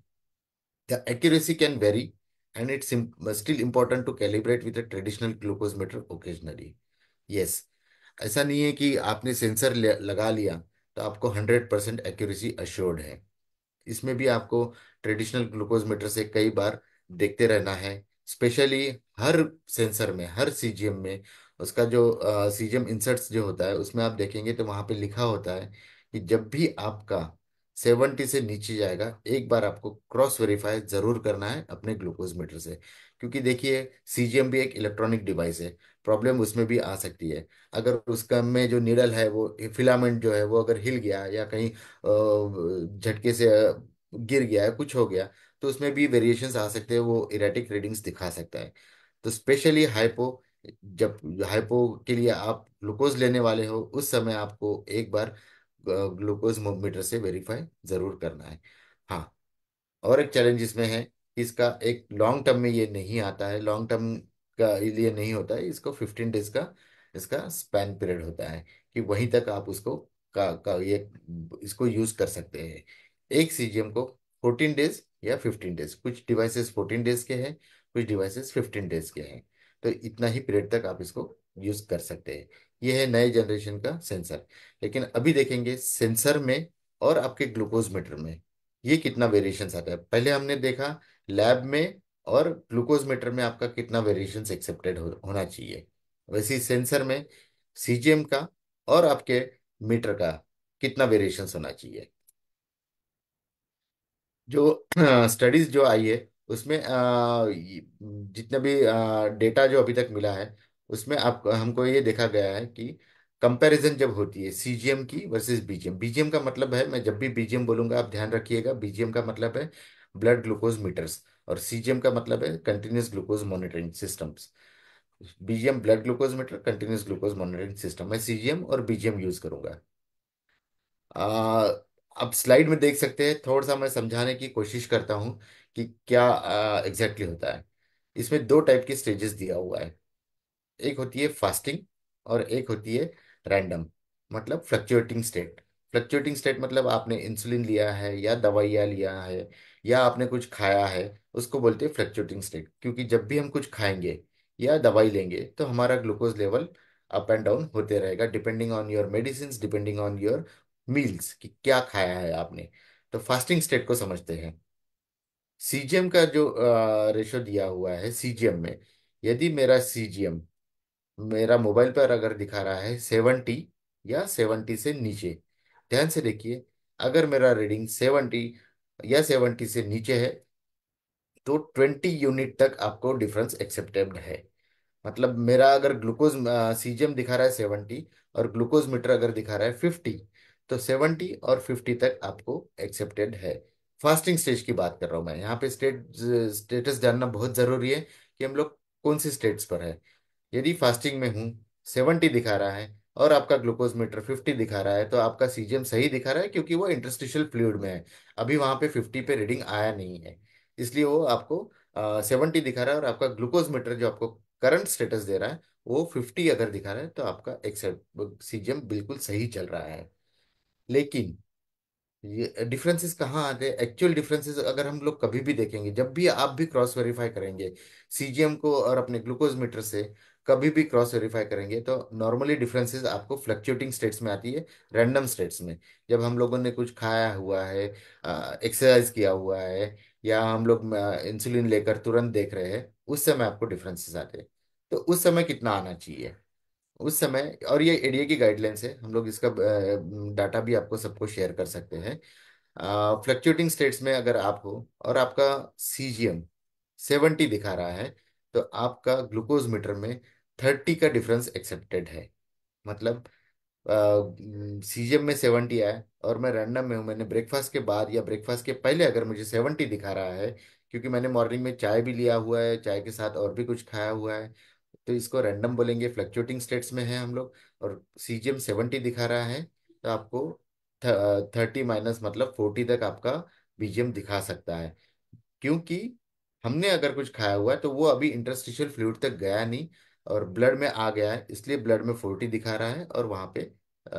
The accuracy can vary and it's still important to calibrate with traditional glucose meter occasionally. Yes, ऐसा नहीं है कि आपने सेंसर लगा लिया तो आपको 100% एक्यूरेसी अश्योर्ड है। इसमें भी आपको ट्रेडिशनल ग्लूकोज मीटर से कई बार देखते रहना है। स्पेशली हर सेंसर में, हर सीजीएम में उसका जो सीजीएम इंसर्ट्स जो होता है उसमें आप देखेंगे तो वहां पे लिखा होता है कि जब भी आपका 70 से नीचे जाएगा, एक बार आपको क्रॉस वेरीफाई जरूर करना है अपने ग्लूकोज मीटर से। क्योंकि देखिए, सीजीएम भी एक इलेक्ट्रॉनिक डिवाइस है, प्रॉब्लम उसमें भी आ सकती है। अगर उसका में जो नीडल है वो फिलामेंट जो है वो अगर हिल गया या कहीं झटके से गिर गया है, कुछ हो गया, तो उसमें भी वेरिएशंस आ सकते हैं, वो इरेटिक रीडिंग्स दिखा सकता है। तो स्पेशली हाइपो, जब हाइपो के लिए आप ग्लूकोज लेने वाले हो उस समय आपको एक बार ग्लूकोज मीटर से वेरीफाई जरूर करना है। हाँ, और एक चैलेंज इसमें है कि इसका एक लॉन्ग टर्म में ये नहीं आता है, लॉन्ग टर्म का लिए नहीं होता है, इसको 15 डेज का इसका स्पैन पीरियड होता है कि वहीं तक आप उसको का ये इसको यूज कर सकते हैं। एक सीजीएम को 14 डेज या 15 डेज, कुछ डिवाइसेस 14 डेज के हैं, कुछ डिवाइसेस 15 डेज के हैं। तो इतना ही पीरियड तक आप इसको यूज कर सकते हैं। ये है नए जनरेशन का सेंसर। लेकिन अभी देखेंगे सेंसर में और आपके ग्लूकोज मीटर में ये कितना वेरिएशंस आता है। पहले हमने देखा लैब में और ग्लूकोज मीटर में आपका कितना वेरिएशंस एक्सेप्टेड होना चाहिए। वैसे ही सेंसर में सीजीएम का और आपके मीटर का कितना वेरिएशंस होना चाहिए। जो स्टडीज जो आई है उसमें जितने भी डेटा जो अभी तक मिला है उसमें आप हमको ये देखा गया है कि कंपैरिजन जब होती है सीजीएम की वर्सेस बीजीएम, बीजीएम का मतलब है, मैं जब भी बीजीएम बोलूंगा आप ध्यान रखिएगा, बीजीएम का मतलब है ब्लड ग्लूकोज मीटर्स और सीजीएम का मतलब है continuous glucose monitoring systems. BGM blood glucose meter, continuous glucose monitoring system, मैं सीजीएम और बीजीएम यूज करूंगा। आ, अब स्लाइड में देख सकते हैं, थोड़ा सा मैं समझाने की कोशिश करता हूँ कि क्या एग्जैक्टली होता है। इसमें दो टाइप के स्टेजेस दिया हुआ है। एक होती है फास्टिंग और एक होती है रैंडम, मतलब फ्लक्चुएटिंग स्टेट। फ्लक्चुएटिंग स्टेट मतलब आपने इंसुलिन लिया है या दवाइयाँ लिया है या आपने कुछ खाया है, उसको बोलते हैं फ्लक्चुएटिंग स्टेट। क्योंकि जब भी हम कुछ खाएंगे या दवाई लेंगे तो हमारा glucose level up and down होते रहेगा, depending on your medicine, depending on your meals, कि क्या खाया है आपने। तो फास्टिंग स्टेट को समझते हैं। सीजीएम का जो रेशो दिया हुआ है, सीजीएम में यदि मेरा सीजीएम मेरा मोबाइल पर अगर दिखा रहा है 70 या 70 से नीचे, ध्यान से देखिए, अगर मेरा रीडिंग 70 या 70 से नीचे है तो 20 यूनिट तक आपको डिफरेंस एक्सेप्टेबल है। मतलब मेरा अगर ग्लूकोज सीजीएम दिखा रहा है 70 और ग्लूकोज मीटर अगर दिखा रहा है 50, तो 70 और 50 तक आपको एक्सेप्टेड है। फास्टिंग स्टेज की बात कर रहा हूं मैं यहाँ पे। स्टेटस जानना बहुत जरूरी है कि हम लोग कौन सी स्टेट्स पर है। यदि फास्टिंग में हूँ, 70 दिखा रहा है और आपका ग्लूकोज मीटर 50 दिखा रहा है, तो आपका सीजीएम सही दिखा रहा है, क्योंकि वो इंटरस्टिशियल फ्लूइड में है। अभी वहां पे 50 पे रीडिंग आया नहीं है, इसलिए वो आपको 70 दिखा रहा है। और आपका ग्लूकोज मीटर जो आपको करंट स्टेटस दे रहा है वो 50 अगर दिखा रहा है, तो आपका एक्सेप्ट सीजीएम बिल्कुल सही चल रहा है। लेकिन ये डिफरेंसेस कहाँ आते हैं? एक्चुअल डिफरेंसेस अगर हम लोग कभी भी देखेंगे, जब भी आप भी क्रॉस वेरीफाई करेंगे सीजीएम को और अपने ग्लूकोज मीटर से, कभी भी क्रॉस वेरीफाई करेंगे, तो नॉर्मली डिफरेंसेस आपको फ्लक्चुएटिंग स्टेट्स में आती है, रैंडम स्टेट्स में। जब हम लोगों ने कुछ खाया हुआ है, एक्सरसाइज किया हुआ है, या हम लोग इंसुलिन लेकर तुरंत देख रहे हैं, उस समय आपको डिफरेंसेस आते हैं। तो उस समय कितना आना चाहिए उस समय, और ये एडीए की गाइडलाइंस है, हम लोग इसका डाटा भी आपको सबको शेयर कर सकते हैं। फ्लक्चुएटिंग स्टेट्स में अगर आप हो और आपका सीजीएम 70 दिखा रहा है, तो आपका ग्लूकोज मीटर में 30 का डिफरेंस एक्सेप्टेड है। मतलब सीजीएम में 70 आया और मैं रैंडम में हूँ, मैंने ब्रेकफास्ट के बाद या ब्रेकफास्ट के पहले अगर मुझे 70 दिखा रहा है, क्योंकि मैंने मॉर्निंग में चाय भी लिया हुआ है, चाय के साथ और भी कुछ खाया हुआ है, तो इसको रैंडम बोलेंगे, फ्लक्चुएटिंग स्टेट्स में है हम लोग। और सीजीएम 70 दिखा रहा है, तो आपको 30 माइनस मतलब 40 तक आपका बीजीएम दिखा सकता है। क्योंकि हमने अगर कुछ खाया हुआ है तो वो अभी इंटरस्टिशियल फ्लूइड तक गया नहीं और ब्लड में आ गया है, इसलिए ब्लड में 40 दिखा रहा है और वहां पे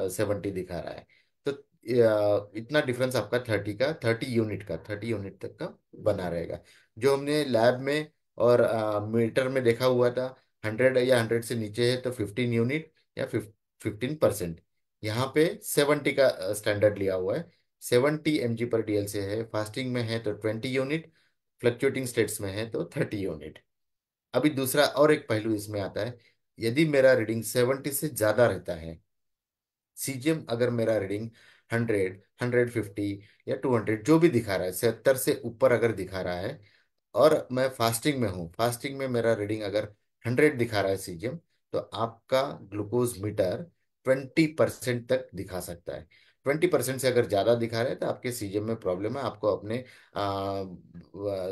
70 दिखा रहा है। तो इतना डिफरेंस आपका 30 यूनिट तक का बना रहेगा। जो हमने लैब में और मीटर में देखा हुआ था, 100 या 100 से नीचे है तो 15 यूनिट या 15%। यहाँ पे 70 का स्टैंडर्ड लिया हुआ है। 70 mg/dl से है, फास्टिंग में है तो 20 यूनिट, फ्लक्चुएटिंग स्टेट्स में है तो 30 यूनिट। अभी दूसरा और एक पहलू इसमें आता है, यदि मेरा रीडिंग 70 से ज्यादा रहता है, सीजीएम अगर मेरा रीडिंग 100, 150 या 200 जो भी दिखा रहा है, 70 से ऊपर अगर दिखा रहा है, और मैं फास्टिंग में हूँ, फास्टिंग में मेरा रीडिंग अगर 100 दिखा रहा है सीजीएम, तो आपका ग्लूकोज मीटर 20% तक दिखा सकता है। 20% से अगर ज़्यादा दिखा रहा है तो आपके सीजीएम में प्रॉब्लम है, आपको अपने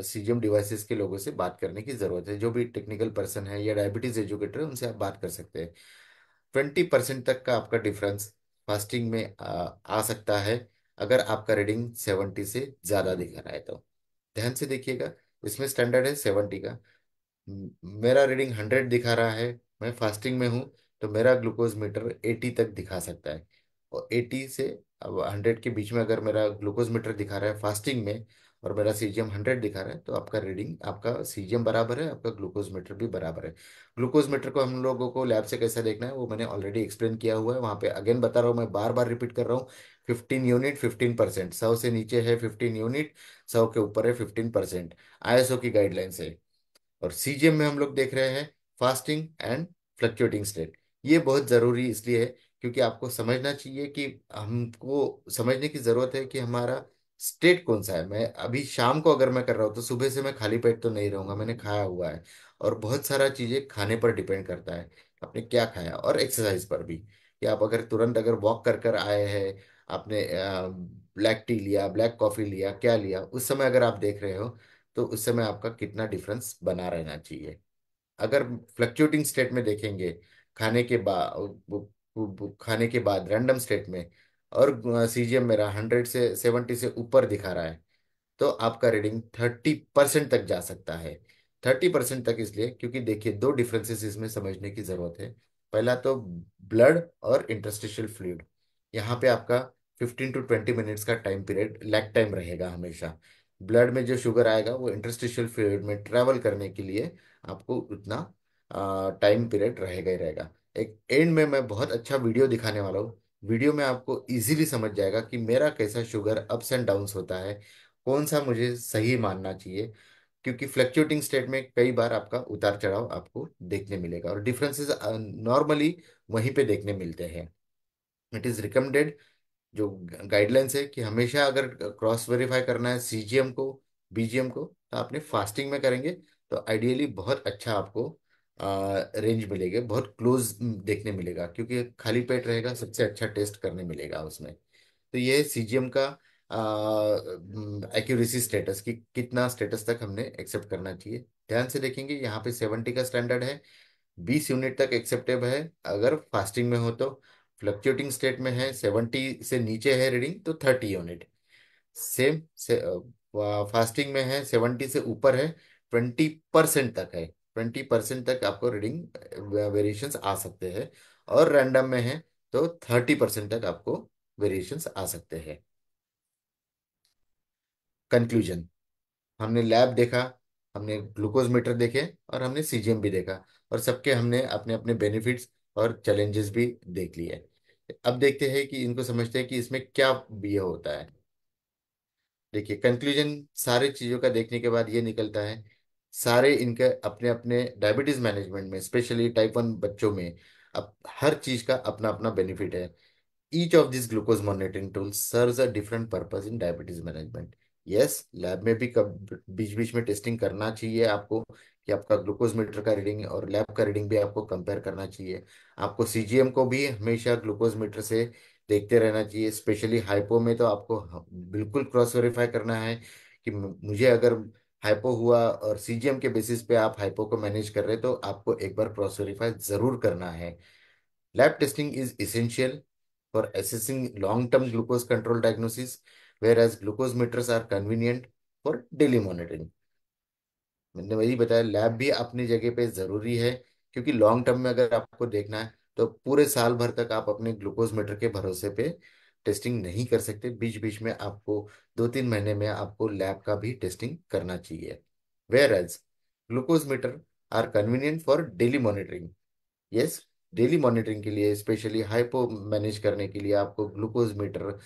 सीजीएम डिवाइसेस के लोगों से बात करने की ज़रूरत है। जो भी टेक्निकल पर्सन है या डायबिटीज़ एजुकेटर है, उनसे आप बात कर सकते हैं। 20% तक का आपका डिफरेंस फास्टिंग में आ सकता है, अगर आपका रीडिंग 70 से ज़्यादा दिखा रहा है तो। ध्यान से देखिएगा, इसमें स्टैंडर्ड है 70 का। मेरा रीडिंग 100 दिखा रहा है, मैं फास्टिंग में हूँ, तो मेरा ग्लूकोज मीटर 80 तक दिखा सकता है। और 80 से अब 100 के बीच में अगर मेरा ग्लूकोज मीटर दिखा रहा है फास्टिंग में, और मेरा सीजीएम 100 दिखा रहा है, तो आपका रीडिंग, आपका सीजीएम बराबर है, आपका ग्लूकोज मीटर भी बराबर है। ग्लूकोज मीटर को हम लोगों को लैब से कैसा देखना है वो मैंने ऑलरेडी एक्सप्लेन किया हुआ है, वहाँ पे अगेन बता रहा हूँ, मैं बार बार रिपीट कर रहा हूँ। 15 यूनिट 15%, 100 से नीचे है 15 यूनिट, 100 के ऊपर है 15%, आईएसओ की गाइडलाइंस है। और सीजीएम में हम लोग देख रहे हैं फास्टिंग एंड फ्लक्चुएटिंग स्टेट। ये बहुत जरूरी इसलिए है क्योंकि आपको समझना चाहिए कि हमको समझने की जरूरत है कि हमारा स्टेट कौन सा है। मैं अभी शाम को अगर मैं कर रहा हूँ तो सुबह से मैं खाली पेट तो नहीं रहूंगा, मैंने खाया हुआ है। और बहुत सारा चीजें खाने पर डिपेंड करता है, आपने क्या खाया, और एक्सरसाइज पर भी, कि आप अगर तुरंत अगर वॉक कर कर आए हैं, आपने ब्लैक टी लिया, ब्लैक कॉफी लिया, क्या लिया, उस समय अगर आप देख रहे हो, तो उस समय आपका कितना डिफरेंस बना रहना चाहिए। अगर फ्लक्चुएटिंग स्टेट में देखेंगे, खाने के बाद, खाने के बाद रैंडम स्टेट में, और सीजीएम मेरा 100 से 70 से ऊपर दिखा रहा है, तो आपका रीडिंग 30% तक जा सकता है। 30% तक इसलिए क्योंकि देखिए, दो डिफरेंसेस इसमें समझने की जरूरत है। पहला तो ब्लड और इंटरस्टिशियल फ्लूइड, यहाँ पे आपका 15 to 20 मिनट्स का टाइम पीरियड लैग टाइम रहेगा हमेशा। ब्लड में जो शुगर आएगा वो इंटरस्टिशियल फ्लूइड में ट्रेवल करने के लिए आपको उतना टाइम पीरियड रहेगा ही रहेगा। एक एंड में मैं बहुत अच्छा वीडियो दिखाने वाला हूँ। वीडियो में आपको इजीली समझ जाएगा कि मेरा कैसा शुगर अप्स एंड डाउन्स होता है, कौन सा मुझे सही मानना चाहिए। क्योंकि फ्लक्चुएटिंग स्टेट में कई बार आपका उतार चढ़ाव आपको देखने मिलेगा, और डिफरेंसेस नॉर्मली वहीं पे देखने मिलते हैं। इट इज रिकमेंडेड, जो गाइडलाइंस है, कि हमेशा अगर क्रॉस वेरीफाई करना है सीजीएम को, बीजीएम को, तो आपने फास्टिंग में करेंगे तो आइडियली बहुत अच्छा आपको रेंज मिलेगा, बहुत क्लोज देखने मिलेगा, क्योंकि खाली पेट रहेगा, सबसे अच्छा टेस्ट करने मिलेगा उसमें। तो ये सीजीएम का एक्यूरेसी स्टेटस, कि कितना स्टेटस तक हमने एक्सेप्ट करना चाहिए। ध्यान से देखेंगे, यहाँ पे 70 का स्टैंडर्ड है, 20 यूनिट तक एक्सेप्टेबल है अगर फास्टिंग में हो तो। फ्लक्चुएटिंग स्टेट में है, 70 से नीचे है रीडिंग तो 30 यूनिट। सेम से फास्टिंग में है, 70 से ऊपर है, 20% तक है, 20% तक आपको रीडिंग वेरिएशंस आ सकते हैं। और रैंडम में है तो 30% तक आपको वेरिएशंस आ सकते हैं। कंक्लूजन, हमने लैब देखा, हमने ग्लूकोज मीटर देखे, और हमने सीजीएम भी देखा, और सबके हमने अपने अपने बेनिफिट्स और चैलेंजेस भी देख लिए। अब देखते हैं कि इनको समझते हैं कि इसमें क्या ये होता है। देखिए, कंक्लूजन सारे चीजों का देखने के बाद ये निकलता है, सारे इनके अपने अपने डायबिटीज मैनेजमेंट में, स्पेशली टाइप 1 बच्चों में, अब हर चीज का अपना अपना बेनिफिट है। Each of these glucose monitoring tools serves a different purpose in diabetes management. Yes, lab में भी कब बीच बीच में टेस्टिंग करना चाहिए आपको, कि आपका ग्लूकोज मीटर का रीडिंग और लैब का रीडिंग भी आपको कंपेयर करना चाहिए। आपको सीजीएम को भी हमेशा ग्लूकोज मीटर से देखते रहना चाहिए, स्पेशली हाइपो में तो आपको बिल्कुल क्रॉस वेरीफाई करना है, कि मुझे अगर हाइपो हुआ और सीजीएम के बेसिस पे आप हाइपो को मैनेज कर रहे, तो आपको एक बार क्रॉस वेरीफाई जरूर करना है। Lab testing is essential for assessing long-term glucose control diagnosis, whereas glucose meters are convenient for daily monitoring. मैंने वही बताया, लैब भी अपनी जगह पे जरूरी है, क्योंकि लॉन्ग टर्म में अगर आपको देखना है तो पूरे साल भर तक आप अपने ग्लूकोज मीटर के भरोसे पे टेस्टिंग नहीं कर सकते। बीच बीच में आपको 2-3 महीने में आपको लैब का भी टेस्टिंग करना चाहिए। Whereas glucose meter are convenient for daily monitoring. Yes, daily monitoring के लिए, स्पेशली हाइपो मैनेज करने के लिए, आपको ग्लूकोज मीटर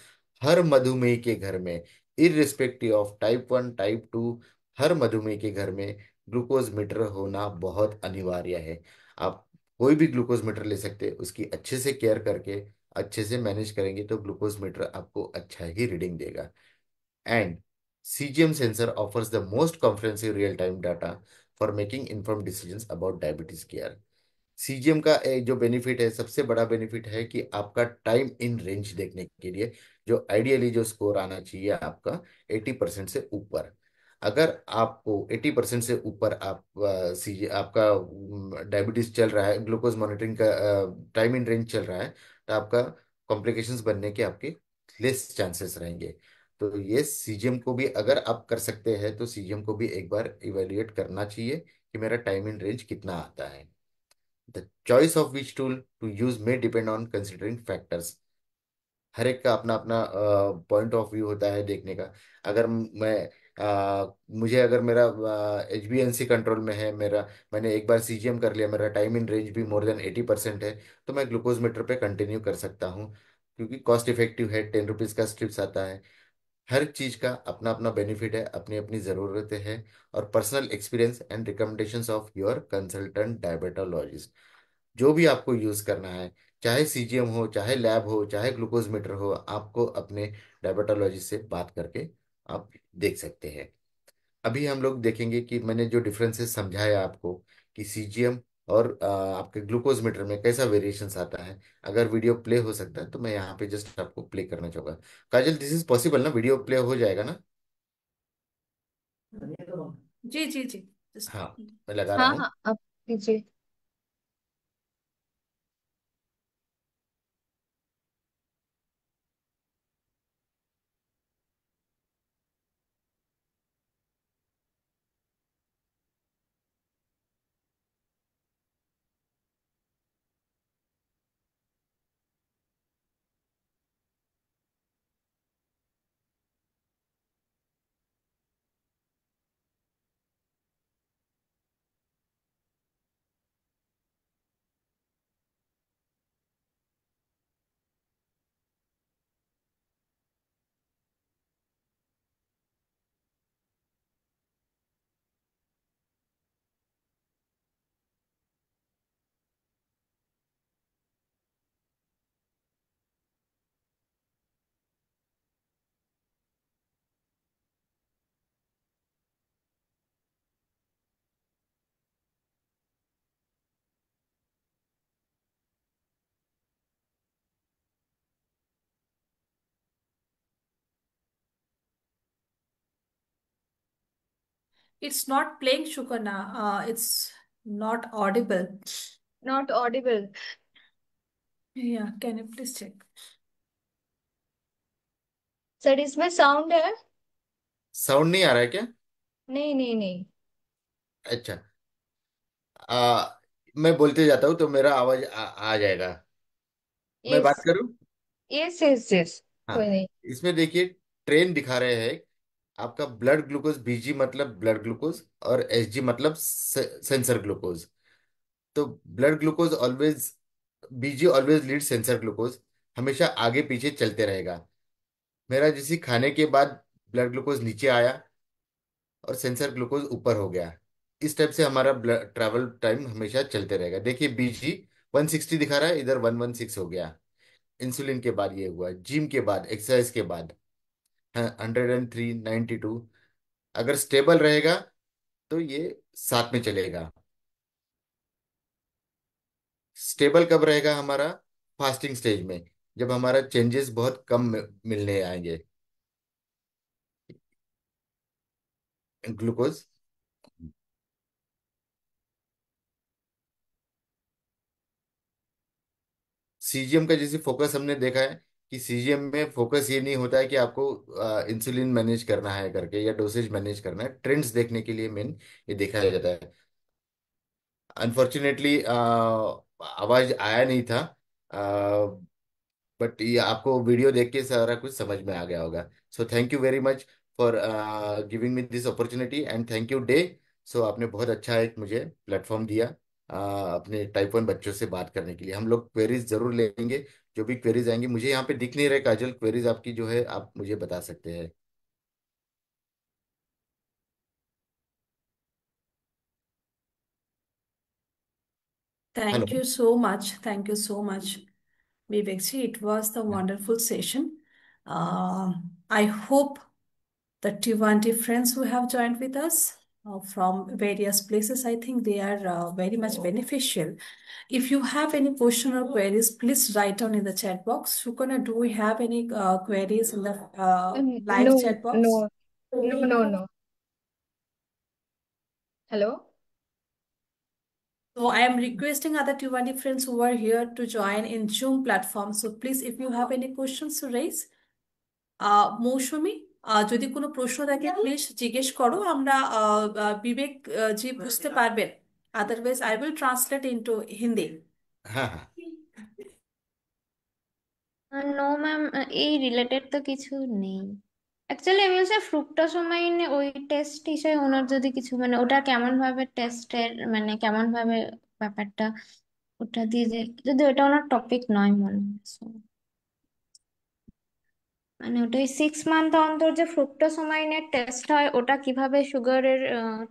हर मधुमेह के घर में, इररिस्पेक्टिव ऑफ टाइप 1 टाइप 2, हर मधुमेह के घर में ग्लूकोज मीटर होना बहुत अनिवार्य है। आप कोई भी ग्लूकोज मीटर ले सकते हैं, उसकी अच्छे से केयर करके अच्छे से मैनेज करेंगे तो ग्लूकोज मीटर आपको अच्छा ही रीडिंग देगा। And CGM sensor offers the most comprehensive real-time data for making informed decisions about diabetes care. CGM का एक जो बेनिफिट है, सबसे बड़ा बेनिफिट है कि आपका टाइम इन रेंज देखने के लिए, जो आइडियली जो स्कोर आना चाहिए आपका 80% से ऊपर। अगर आपको 80% से ऊपर आप सीजी आपका डायबिटीज चल रहा है, ग्लूकोज मॉनिटरिंग का टाइम इन रेंज चल रहा है, तो आपका कॉम्प्लिकेशंस बनने के आपके लेस चांसेस रहेंगे। तो ये सीजीएम को भी अगर आप कर सकते हैं तो सीजीएम को भी एक बार इवेल्युएट करना चाहिए कि मेरा टाइम इन रेंज कितना आता है। The choice of which tool to use may depend on considering factors. हर एक का अपना अपना पॉइंट ऑफ व्यू होता है देखने का। अगर मैं मुझे अगर मेरा एचबीएनसी कंट्रोल में है, मेरा मैंने एक बार सीजीएम कर लिया, मेरा टाइम इन रेंज भी मोर देन 80% है, तो मैं ग्लूकोज मीटर पे कंटिन्यू कर सकता हूँ, क्योंकि कॉस्ट इफेक्टिव है, 10 रुपीज़ का स्ट्रिप्स आता है। हर चीज का अपना अपना बेनिफिट है, अपनी अपनी जरूरतें हैं, और personal experience and recommendations of your consultant diabetologist. जो भी आपको यूज करना है, चाहे सीजीएम हो, चाहे लैब हो, चाहे ग्लूकोज मीटर हो, आपको अपने डायबिटोलॉजिस्ट से बात करके आप देख सकते हैं। अभी हम लोग देखेंगे कि मैंने जो डिफरेंसेस समझाया आपको, कि सीजीएम और आपके ग्लूकोज मीटर में कैसा वेरिएशंस आता है। अगर वीडियो प्ले हो सकता है तो मैं यहाँ पे जस्ट आपको प्ले करना चाहूंगा। काजल, दिस इज पॉसिबल ना, वीडियो प्ले हो जाएगा ना? जी जी जी। हाँ, मैं लगा रहा हाँ हूँ। हाँ, अब कीजिए। It's not playing Shukana. It's not audible. Not Audible. Yeah, can you please check? Sir इसमें साउंड है? साउंड नहीं आ रहा है क्या? नहीं नहीं नहीं। अच्छा। आ, मैं बोलते जाता हूँ तो मेरा आवाज आ जाएगा। मैं यस बात करूँ? Yes yes yes. कोई हाँ। नहीं। इसमें देखिए, ट्रेन दिखा रहे हैं। आपका ब्लड ग्लूकोज, बीजी मतलब ब्लड ग्लूकोज, और एसजी मतलब सेंसर ग्लूकोज। तो ब्लड ग्लूकोज ऑलवेज, बीजी ऑलवेज लीड सेंसर ग्लूकोज। हमेशा आगे पीछे चलते रहेगा। मेरा जैसे खाने के बाद ब्लड ग्लूकोज नीचे आया और सेंसर ग्लूकोज ऊपर हो गया। इस टाइप से हमारा ब्लड ट्रैवल टाइम हमेशा चलते रहेगा। देखिए, बीजी 160 दिखा रहा है, इधर 116 हो गया। इंसुलिन के बाद ये हुआ, जिम के बाद, एक्सरसाइज के बाद 103, 92। अगर स्टेबल रहेगा तो ये साथ में चलेगा। स्टेबल कब रहेगा हमारा? फास्टिंग स्टेज में, जब हमारा चेंजेस बहुत कम मिलने आएंगे। ग्लूकोज, सीजीएम का जैसे फोकस हमने देखा है कि सीजीएम में फोकस ये नहीं होता है कि आपको इंसुलिन मैनेज करना है करके, या डोसेज मैनेज करना है। ट्रेंड्स देखने के लिए मेन ये देखा जाता है। अनफॉर्चुनेटली आवाज आया नहीं था, बट ये आपको वीडियो देख के सारा कुछ समझ में आ गया होगा। So thank you very much for giving me this opportunity, and thank you day. So आपने बहुत अच्छा एक मुझे प्लेटफॉर्म दिया अपने टाइप 1 बच्चों से बात करने के लिए। हम लोग क्वेरीज जरूर लेंगे। जो भी क्वेरीज आएंगी, मुझे यहाँ पे दिख नहीं रहे काजल, क्वेरीज आपकी जो है आप मुझे बता सकते हैं। Thank hello. you so much. Thank you so much, Vivekji. It was the wonderful session. I hope the T20 friends who have joined with us from various places, I think they are very much beneficial. If you have any question or queries, please write down in the chat box. Shukana, do we have any queries in the no live chat no box? No no no. Hello. So I am requesting other T20 friends who are here to join in Zoom platform. So please, if you have any questions to raise, মৌসুমী, যদি কোনো প্রশ্ন থাকে প্লিজ জিজ্ঞেস করো। আমরা বিবেক জি বুঝতে পারবেন। Otherwise I will translate into Hindi. हाँ हाँ। নো ম্যাম, এই রিলেটেড তো কিছু নেই। অ্যাকচুয়ালি আমি হচ্ছে ফ্রুক্টোসামাইন ওই টেস্ট হিসেবে ওনার যদি কিছু মানে ওটা কেমন ভাবে টেস্টের মানে কেমন ভাবে ব্যাপারটা ওটা দিয়ে যে যদি ওটা ওনার টপিক নয় মনে হয় so, মানে ওটা ওই 6 মান্থ অন্তর যে ফ্রুক্টোসামাইনের টেস্ট হয় ওটা কিভাবে সুগারের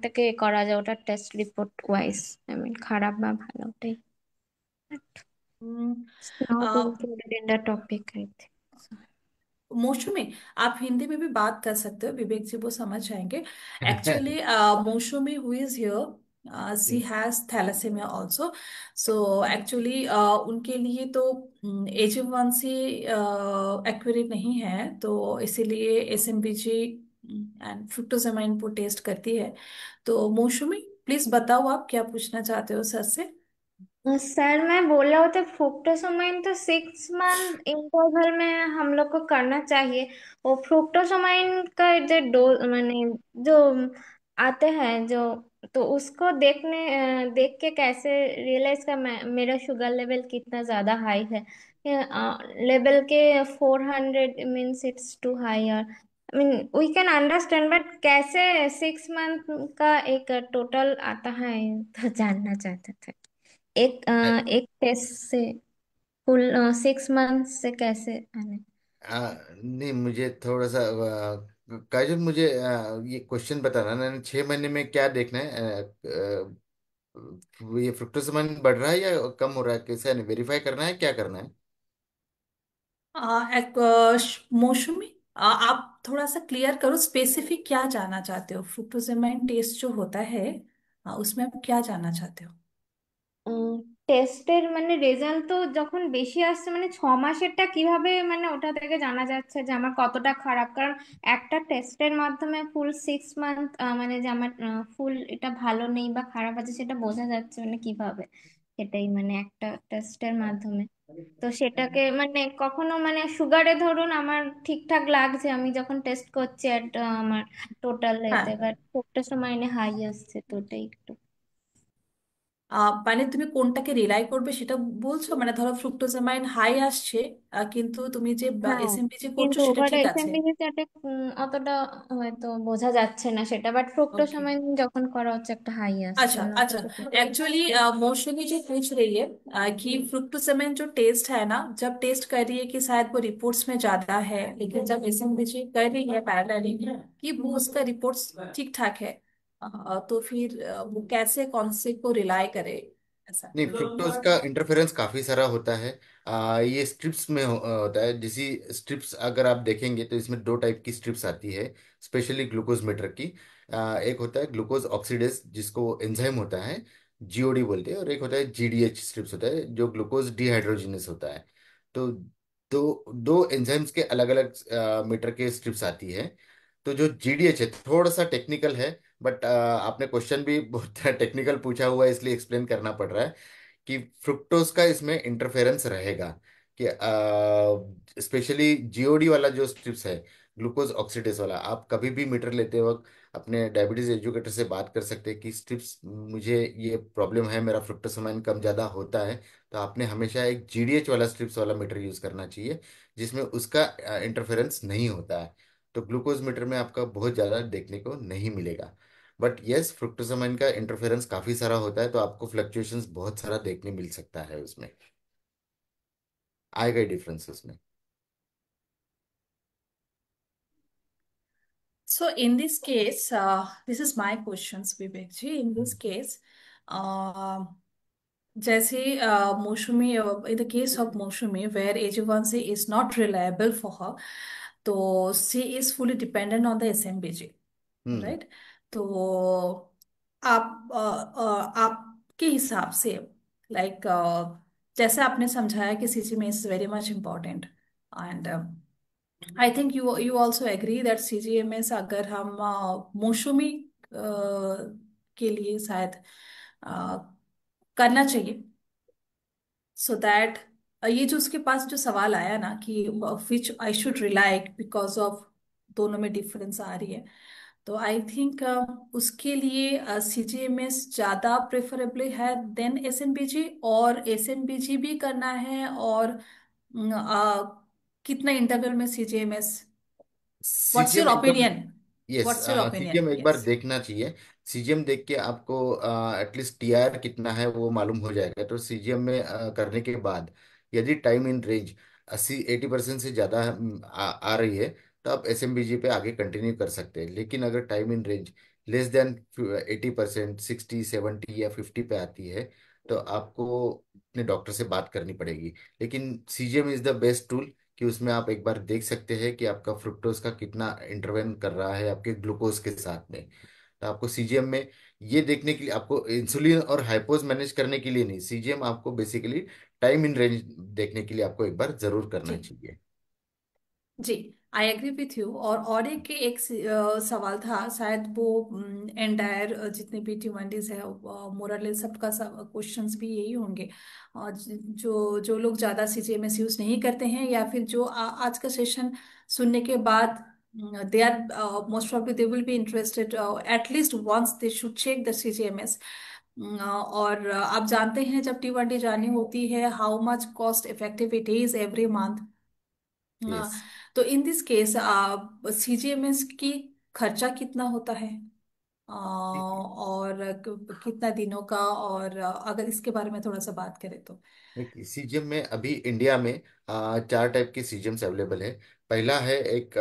থেকে করা যায় ওটা test report wise I mean খারাপ বা ভালো ওটাই hmm, not uh, included in the topic I think. Mousumi, आप हिंदी में भी बात कर सकते हो, विवेक जी वो समझ जाएंगे। Actually Mausami who is here, she has thalassemia also. So actually उनके लिए तो एच1C एक्यूरेट नहीं है, तो इसीलिए एसएमपीजी एंड फ्रुक्टोजामाइन वो टेस्ट करती है। तो मौसमी, प्लीज बताओ आप क्या पूछना चाहते हो सर से। सर मैं बोल रहा हूँ तो फ्रुक्टोसामाइन तो 6 मंथ इंटरवल में हम लोग को करना चाहिए। वो फ्रुक्टोसामाइन का जो डोज माने जो आते हैं जो, तो उसको देख के कैसे रियलाइज का मेरा शुगर लेवल कितना ज्यादा हाई है। लेवल के 400 मीन्स इट्स टू हाई, और I mean we can understand, but कैसे 6 मंथ का एक टोटल आता है तो जानना चाहते थे। एक टेस्ट से फुल 6 मंथ से कैसे आने। नहीं, मुझे थोड़ा सा काजल, मुझे ये क्वेश्चन बताना ना, 6 महीने में क्या देखना है? ये फ्रुक्टोसामाइन बढ़ रहा है या कम हो रहा है, कैसे वेरीफाई करना है, क्या करना है? एक मौसमी, आप थोड़ा सा क्लियर करो, स्पेसिफिक क्या जानना चाहते हो? फ्रुक्टोजामाइन टेस्ट जो होता है, उसमें आप क्या जानना चाहते हो? টেস্টের মানে রেজাল্ট তো যখন বেশি আসছে, মানে 6 মাসেরটা কিভাবে মানে ওটা থেকে জানা যাচ্ছে যে আমার কতটা খারাপ, কারণ একটা টেস্টের মাধ্যমে ফুল 6 মান্থ মানে যে আমার ফুল এটা ভালো নেই বা খারাপ আছে সেটা বোঝা যাচ্ছে মানে কিভাবে, সেটাই মানে একটা টেস্টের মাধ্যমে। তো সেটাকে মানে কখনো মানে সুগারে ধরুন আমার ঠিকঠাক লাগছে আমি যখন টেস্ট করছি একটা আমার টোটাল হ্যাঁ, এতে, বাট একটা সময় হাই আসছে, তো ওটাই একটু। মানে তুমি কোনটাকে রিলাই করবে সেটা বলছো? মানে ধরো ফ্রুক্টোজামাইন হাই আসছে, কিন্তু তুমি যে হ্যাঁ, এসএমপিজি করছো কিন্তু সেটা ওভার ঠিক আছে। এসএমপি চাটে অতটা হয়তো বোঝা যাচ্ছে না সেটা, বাট ফ্রুক্টোর ओके। সময় যখন करा হচ্ছে একটা হাই আসছে अच्छा না তো अच्छा। সেটা। एक्चुअली मौसमी जो पूछ रही है कि फ्रुक्टोसेमिन जो टेस्ट है ना, जब टेस्ट कर रही है कि शायद वो रिपोर्ट्स में ज्यादा है, लेकिन जब एसएमपीजी कर रही है पैरेलली कि वो उसका रिपोर्ट्स ठीक ठाक है, तो फिर वो कैसे कौन से को रिलाई करे, ऐसा। नहीं, फ्रुक्टोज का इंटरफेरेंस काफी सारा होता है। ये स्ट्रिप्स में होता है। जैसी स्ट्रिप्स अगर आप देखेंगे तो इसमें दो टाइप की स्ट्रिप्स आती है, स्पेशली ग्लूकोज मीटर की। एक होता है ग्लूकोज ऑक्सीडेज, जिसको एंजाइम होता है, जीओडी बोलते हैं, और एक होता है जीडीएच स्ट्रिप्स होता है, जो ग्लूकोज डिहाइड्रोजिनेस होता है। तो दो दो एंजाइम्स के अलग अलग मीटर के स्ट्रिप्स आती है। तो जो जीडीएच है थोड़ा सा टेक्निकल है, बट आपने क्वेश्चन भी बहुत टेक्निकल पूछा हुआ है, इसलिए एक्सप्लेन करना पड़ रहा है कि फ्रुक्टोज का इसमें इंटरफेरेंस रहेगा। कि स्पेशली जीओडी वाला जो स्ट्रिप्स है, ग्लूकोज ऑक्सीडेज वाला, आप कभी भी मीटर लेते वक्त अपने डायबिटीज एजुकेटर से बात कर सकते हैं कि स्ट्रिप्स, मुझे ये प्रॉब्लम है, मेरा फ्रुक्टोसामाइन कम ज़्यादा होता है। तो आपने हमेशा एक जीडीएच वाला स्ट्रिप्स वाला मीटर यूज़ करना चाहिए, जिसमें उसका इंटरफेरेंस नहीं होता है। तो ग्लूकोज मीटर में आपका बहुत ज़्यादा देखने को नहीं मिलेगा। बट यस, फ्रुक्टोसामाइन का इंटरफेरेंस काफी सारा होता है, तो आपको फ्लक्चुएशंस बहुत सारा देखने मिल सकता है उसमें, आएगा डिफरेंस उसमें। So in this case, this is my questions, Vivek ji. In this case, uh, जैसे मौसमी, इन द केस ऑफ मौसमी where AG1C is not reliable for her, तो she is fully dependent on the SMBG, hmm. Right? तो आपके हिसाब से, लाइक, जैसे आपने समझाया कि CGM is very much important, and I think you also agree that CGMS अगर हम मौसमी के लिए शायद करना चाहिए, सो दैट, ये जो उसके पास जो सवाल आया ना कि which I should rely because of, दोनों में डिफरेंस आ रही है, तो आई थिंक उसके लिए CGMS ज़्यादा प्रेफरेबल है देन SMBG, और SMBG भी करना है, और कितना इंटरवल में CGMS? व्हाट्स योर सीजीएम एकदम, opinion? Yes, what's your CGM opinion? एक बार यस। देखना चाहिए। सीजीएम देख के आपको एटलीस्ट टीआर कितना है वो मालूम हो जाएगा। तो सीजीएम में करने के बाद यदि टाइम इन रेंज 80% से ज़्यादा आ रही है, तो आप एसएमबीजी पे आगे कंटिन्यू कर सकते हैं। लेकिन अगर time in range less than 80%, 60, 70 या 50 पे आती है, तो आपको अपने डॉक्टर से बात करनी पड़ेगी। लेकिन CGM is the best tool, कि उसमें आप एक बार देख सकते हैं कि आपका फ्रुक्टोज का कितना इंटरवेन कर रहा है आपके ग्लूकोज के साथ में। तो आपको सीजीएम में ये देखने के लिए, आपको इंसुलिन और हाइपोज मैनेज करने के लिए नहीं, सीजीएम आपको बेसिकली टाइम इन रेंज देखने के लिए आपको एक बार जरूर करना जी चाहिए। जी। I agree with you. और एक सवाल था शायद वो एंटायर जितने भी टिवंडीज है मोरल सबका सब क्वेश्चंस भी यही होंगे। और जो जो लोग ज़्यादा सीजीएमएस यूज़ नहीं करते हैं या फिर जो आज का सेशन सुनने के बाद they are most probably they will be interested atleast once they should check the CGMS. और आप जानते हैं जब टी20 जानी होती है how much cost effective it is every month. Yes. तो इन दिस केस सीजीएमएस की खर्चा कितना होता है और कितना दिनों का, और अगर इसके बारे में थोड़ा सा बात करें तो। सीजियम में अभी इंडिया में चार टाइप के सीजियम्स अवेलेबल है। पहला है एक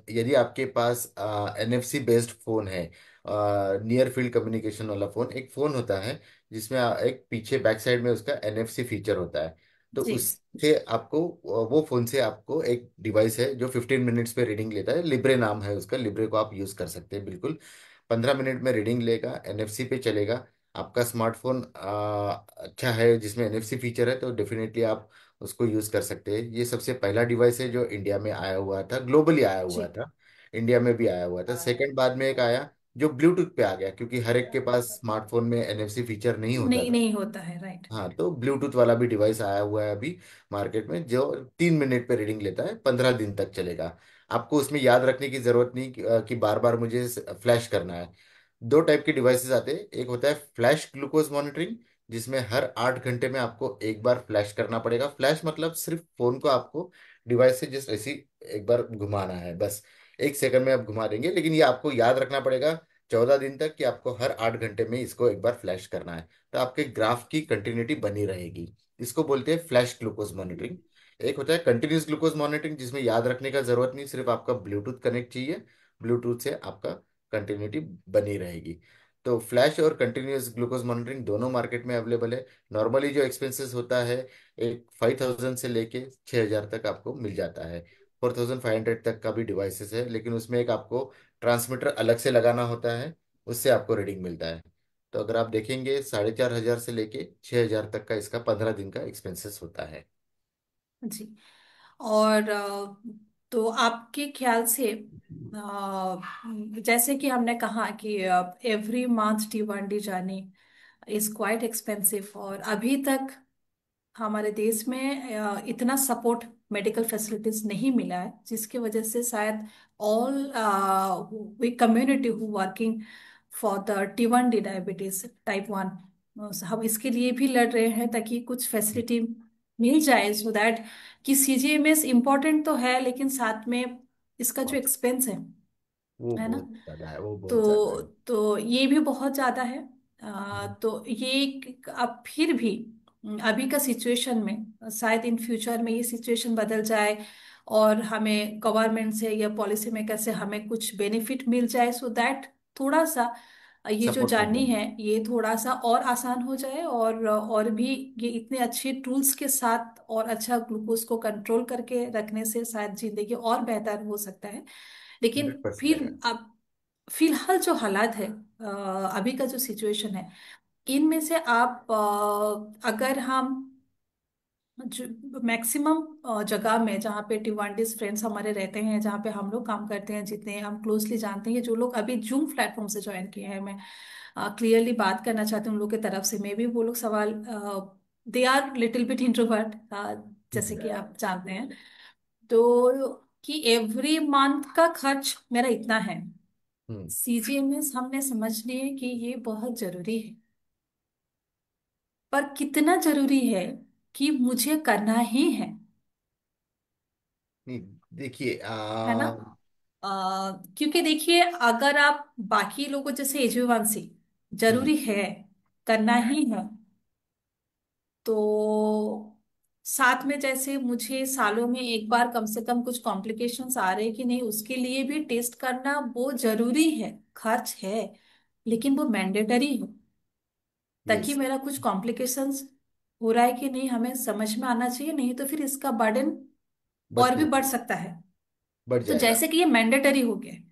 यदि आपके पास एनएफसी बेस्ड फोन है, नियर फील्ड कम्युनिकेशन वाला फोन, एक फोन होता है जिसमें एक पीछे बैक साइड में उसका एनएफसी फीचर होता है। तो जी उससे आपको वो फोन से आपको एक डिवाइस है जो 15 मिनट्स पे रीडिंग लेता है, लिब्रे नाम है उसका, लिब्रे को आप यूज कर सकते हैं बिल्कुल। 15 मिनट में रीडिंग लेगा, एनएफसी पे चलेगा। आपका स्मार्टफोन अच्छा है जिसमें एनएफसी फीचर है तो डेफिनेटली आप उसको यूज कर सकते हैं। ये सबसे पहला डिवाइस है जो इंडिया में आया हुआ था, ग्लोबली आया हुआ जी। था, इंडिया में भी आया हुआ था। सेकंड बाद में एक आया जो ब्लूटूथ पे आ गया, क्योंकि हर एक के पास स्मार्टफोन में एनएफसी फीचर नहीं होता नहीं था। नहीं होता है, राइट। हाँ, तो ब्लूटूथ वाला भी डिवाइस आया हुआ है अभी मार्केट में, जो 3 मिनट पे रीडिंग लेता है, 15 दिन तक चलेगा। आपको उसमें याद रखने की जरूरत नहीं कि बार बार मुझे फ्लैश करना है। दो टाइप के डिवाइसेस आते हैं, एक होता है फ्लैश ग्लूकोज मॉनिटरिंग, जिसमें हर 8 घंटे में आपको एक बार फ्लैश करना पड़ेगा। फ्लैश मतलब सिर्फ फोन को आपको डिवाइस से जस्ट ऐसी एक बार घुमाना है, बस 1 सेकंड में आप घुमा देंगे, लेकिन ये आपको याद रखना पड़ेगा 14 दिन तक कि आपको हर 8 घंटे में इसको एक बार फ्लैश करना है। तो आपके ग्राफ की कंटिन्यूटी बनी रहेगी। इसको बोलते हैं फ्लैश ग्लूकोज मॉनिटरिंग। एक होता है कंटिन्यूस ग्लूकोज मॉनिटरिंग, जिसमें याद रखने का जरूरत नहीं, सिर्फ आपका ब्लूटूथ कनेक्ट चाहिए, ब्लूटूथ से आपका कंटिन्यूटी बनी रहेगी। तो फ्लैश और कंटिन्यूस ग्लूकोज मॉनिटरिंग दोनों मार्केट में अवेलेबल है। नॉर्मली जो एक्सपेंसेस होता है, एक 5,000 से लेके 6,000 तक आपको मिल जाता है। 4,500 तक का भी डिवाइसेस है, लेकिन उसमें एक आपको ट्रांसमीटर अलग से लगाना होता है, उससे आपको रीडिंग मिलता है। तो अगर आप देखेंगे 4,500 से लेके 6,000 तक का इसका 15 दिन का एक्सपेंसेस होता है। जी। और तो आपके ख्याल से जैसे कि हमने कहा कि एवरी मंथ टी20 जाने इज क्वाइट एक्सपेंसिव, और अभी तक हमारे देश में इतना सपोर्ट मेडिकल फैसिलिटीज नहीं मिला है, जिसकी वजह से शायद all we community who working for the टी20 डायबिटीज टाइप 1 हम इसके लिए भी लड़ रहे हैं ताकि कुछ फैसिलिटी मिल जाए सो दैट कि सीजीएमएस इम्पोर्टेंट तो है लेकिन साथ में इसका जो बहुत, एक्सपेंस वो है ना, बहुत ज्यादा है, वो बहुत ज्यादा तो है। ये भी बहुत ज्यादा है। हम्म। तो ये अब फिर भी अभी का सिचुएशन में शायद इन फ्यूचर में ये सिचुएशन बदल जाए और हमें गवर्नमेंट से या पॉलिसी मेकर से हमें कुछ बेनिफिट मिल जाए सो दैट थोड़ा सा ये जो सपोर्ट मिल जर्नी जाएगा। है ये थोड़ा सा और आसान हो जाए, और भी ये इतने अच्छे टूल्स के साथ और अच्छा ग्लूकोज को कंट्रोल करके रखने से शायद जिंदगी और बेहतर हो सकता है। लेकिन 100% फिर है। अब फिलहाल जो हालात है अभी का जो सिचुएशन है इनमें से आप अगर हम जो मैक्सिमम जगह में जहाँ पे टिवांडिस फ्रेंड्स हमारे रहते हैं, जहाँ पे हम लोग काम करते हैं, जितने हम क्लोजली जानते हैं, जो लोग अभी जूम प्लेटफॉर्म से ज्वाइन किए हैं, मैं क्लियरली बात करना चाहती हूँ उन लोग की तरफ से। मे भी वो लोग सवाल they are little bit introvert, जैसे हम्म। कि आप जानते हैं। तो कि एवरी मंथ का खर्च मेरा इतना है, हम्म। सीजीएमएस हमने समझ लिए कि ये बहुत जरूरी है, पर कितना जरूरी है कि मुझे करना ही नहीं, देखिए है ना। क्योंकि देखिए अगर आप बाकी लोगों जैसे एजवांसी हम्म। जरूरी है, करना ही है, तो साथ में जैसे मुझे सालों में एक बार कम से कम कुछ कॉम्प्लिकेशंस आ रहे हैं कि नहीं उसके लिए भी टेस्ट करना वो जरूरी है, खर्च है, लेकिन वो मैंडेटरी है, ताकि यस। मेरा कुछ कॉम्प्लिकेशंस हो रहा है कि नहीं हमें समझ में आना चाहिए, नहीं तो फिर इसका बर्डन और भी बढ़ते बढ़ सकता है। बढ़ तो जाएगा। जैसे कि ये मैंडेटरी हो गया है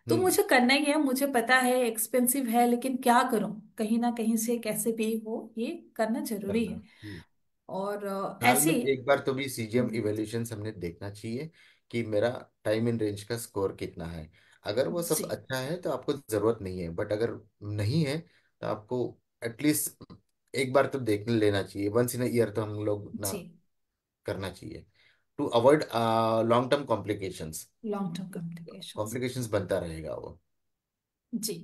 तो हम्म। मुझे करना ही है, मुझे पता है एक्सपेंसिव है, लेकिन क्या करूं, कहीं ना कहीं से कैसे भी हो ये करना जरूरी करना। है। और साल ऐसे में ही एक बार तो भी सीजीएम इवैल्यूएशन हमने देखना चाहिए, कि मेरा टाइम इन रेंज का स्कोर कितना है। अगर वो सब जी अच्छा है तो आपको जरूरत नहीं है, बट अगर नहीं है तो आपको एटलीस्ट एक बार तो देख लेना चाहिए, वंस इन ईयर तो हम लोग ना जी। करना चाहिए, to avoid long term complications. Long term complications. Complications बनता रहेगा वो। जी,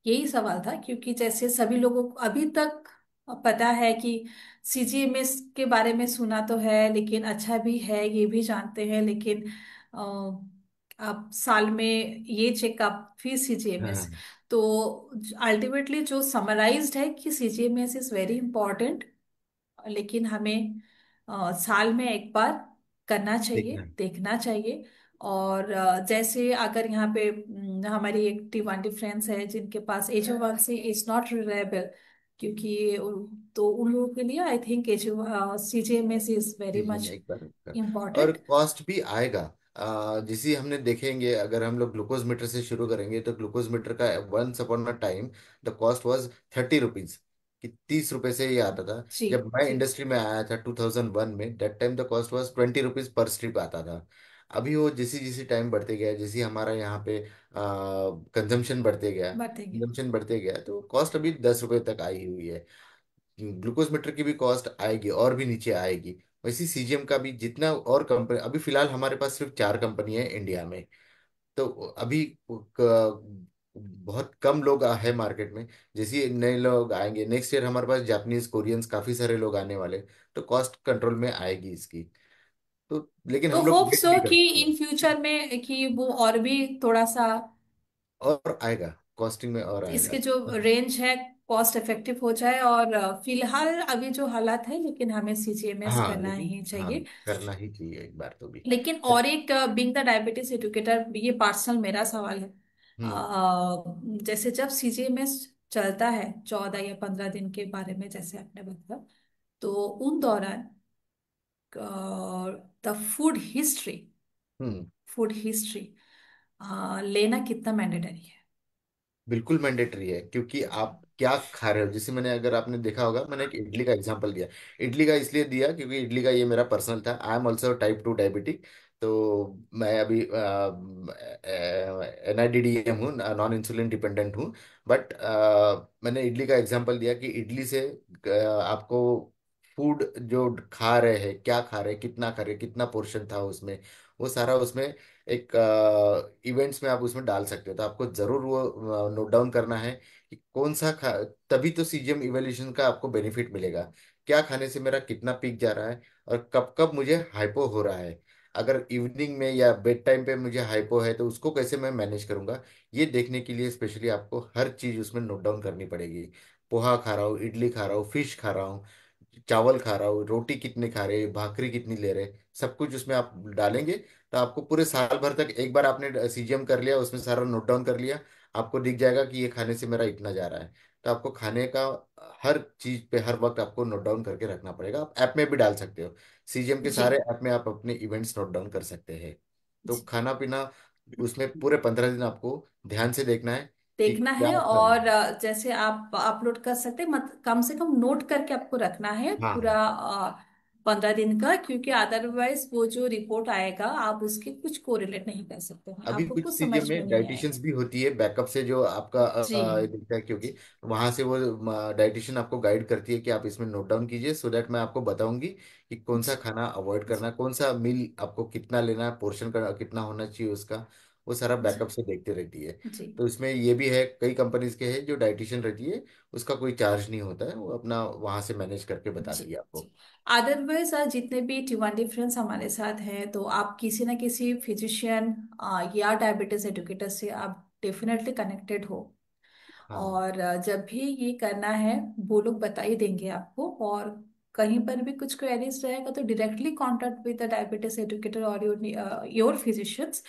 यही सवाल था क्योंकि जैसे सभी लोगों को अभी तक पता है कि सीजीएमएस के बारे में सुना तो है, लेकिन अच्छा भी है ये भी जानते हैं, लेकिन अब साल में ये चेकअप फिर सीजीएमएस। हाँ, तो अल्टीमेटली जो समराइज्ड है कि सीजीएमएस इज वेरी इंपॉर्टेंट, लेकिन हमें साल में एक बार करना चाहिए, देखना है। देखना चाहिए। और जैसे अगर यहाँ पे हमारी एक टी20 फ्रेंड्स है जिनके पास HbA1c इज नॉट रिलायबल, क्योंकि तो उन लोगों के लिए I think H CGMS is very जी मच मैं एक बार और इम्पॉर्टेंट। कॉस्ट भी आएगा। जिसे हमने देखेंगे, अगर हम लोग ग्लूकोज मीटर से शुरू करेंगे तो ग्लूकोज मीटर का once upon a time the cost was 30 rupees, कि 30 रुपए से ये आता था। जी जब मैं जी इंडस्ट्री में आया था 2001 में, that time the cost was 20 rupees per strip आता था। अभी वो जिसी जिसी टाइम बढ़ते गया, जिसी हमारा यहाँ पे कंजम्पशन बढ़ते गया, बताइए। कंजम्पशन बढ़ते गया, तो कॉस्ट अभी 10 रुपए तक आई हुई है। ग्लूकोज मीटर की भी कॉस्ट आएगी और भी नीचे आएगी। वैसे सीजीएम का भी जितना और कंपनी, अभी फिलहाल हमारे पास सिर्फ 4 कंपनी है इंडिया में। तो अभी बहुत कम लोग है मार्केट में। जैसे ही नए लोग आएंगे नेक्स्ट ईयर, हमारे पास जापानीज कोरियंस काफी सारे लोग आने वाले, तो कॉस्ट कंट्रोल में आएगी इसकी। तो लेकिन तो हम लोग होप वेट सो नहीं कर कि सकते। इन फ्यूचर में कि वो और भी थोड़ा सा और आएगा, कॉस्टिंग में और आएगा। इसके जो रेंज है कॉस्ट इफेक्टिव हो जाए। और फिलहाल अभी जो हालात है, लेकिन हमें सीजीएमएस हाँ करना लेकिन, ही हाँ चाहिए। करना ही चाहिए एक बार तो भी। लेकिन और एक बीइंग द डायबिटीज एजुकेटर, ये पर्सनल मेरा सवाल है। हम्म। जैसे जब सीजीएमएस चलता है 14 या 15 दिन के बारे में जैसे आपने बताया, तो उन दौरान द हम्म। फूड हिस्ट्री लेना कितना मैंडेटरी है? बिल्कुल मैंडेटरी है, क्योंकि आप क्या खा रहे हो। जैसे मैंने, अगर आपने देखा होगा, मैंने एक इडली का एग्जांपल दिया। इडली का इसलिए दिया क्योंकि इडली का ये मेरा पर्सनल था। I am also type 2 diabetic. तो मैं अभी NIDDM हूँ, नॉन इंसुलिन डिपेंडेंट हूँ। बट मैंने इडली का एग्जांपल दिया कि इडली से आपको फूड जो खा रहे हैं, क्या खा रहे हैं, कितना खा रहे हैं, कितना पोर्शन था उसमें, वो सारा उसमें एक इवेंट्स में आप उसमें डाल सकते हो। तो आपको जरूर वो नोट डाउन करना है कि कौन सा खा, तभी तो सीजीएम इवैल्यूएशन का आपको बेनिफिट मिलेगा। क्या खाने से मेरा कितना पीक जा रहा है और कब कब मुझे हाइपो हो रहा है। अगर इवनिंग में या बेड टाइम पे मुझे हाइपो है तो उसको कैसे मैं मैनेज करूंगा, ये देखने के लिए स्पेशली आपको हर चीज उसमें नोट डाउन करनी पड़ेगी। पोहा खा रहा हूँ, इडली खा रहा हूँ, फिश खा रहा हूँ, चावल खा रहा हूँ, रोटी कितने खा रहे, भाकरी कितनी ले रहे, सब कुछ उसमें आप डालेंगे। तो आपको पूरे साल भर तक, एक बार आपने सीजीएम कर लिया, उसमें सारा नोट डाउन कर लिया, आपको दिख जाएगा कि ये खाने से मेरा इतना जा रहा है। तो आपको खाने का हर चीज पे हर वक्त आपको नोट डाउन करके रखना पड़ेगा। आप ऐप में भी डाल सकते हो, सीजीएम के जी सारे ऐप में आप अपने इवेंट्स नोट डाउन कर सकते हैं। तो जी। खाना पीना उसमें पूरे 15 दिन आपको ध्यान से देखना है कि देखना क्या है, करना और है। जैसे आप अपलोड कर सकते हैं, मत कम से कम नोट करके आपको रखना है हाँ पूरा हाँ। 15 दिन का, क्योंकि अदरवाइज वो जो रिपोर्ट आएगा आप उसके कुछ कोरिलेट नहीं कर सकते हैं, अभी आपको कुछ कुछ सीजीएम समझ में में नहीं डाइटिशियंस आएगा। भी होती है बैकअप से, जो आपका जी दिखता है, क्योंकि वहां से वो डाइटिशियन आपको गाइड करती है कि आप इसमें नोट डाउन कीजिए, सो दैट मैं आपको बताऊंगी कि कौन सा जी खाना अवॉइड करना जी है, कौन सा मील आपको कितना लेना है, पोर्शन का कितना होना चाहिए उसका। वो सारा जी बैकअप से देखते रहती है। जी तो इसमें ये भी है, कई कंपनीज के हैं जो डाइटिशियन रहती है, उसका कोई चार्ज नहीं होता है, वो अपना वहां से मैनेज करके बता जी देगी जी। आपको। अदरवाइज जितने भी T20 फ्रेंड्स हमारे साथ हैं, तो आप किसी ना किसी फिजिशियन या डायबिटीज एडुकेटर से आप डेफिनेटली कनेक्टेड हो। हाँ और जब भी ये करना है वो लोग बता ही देंगे आपको। और कहीं पर भी कुछ क्वेरीज रहेगा तो directly contact with the diabetes educator और योर फिजिशियंस।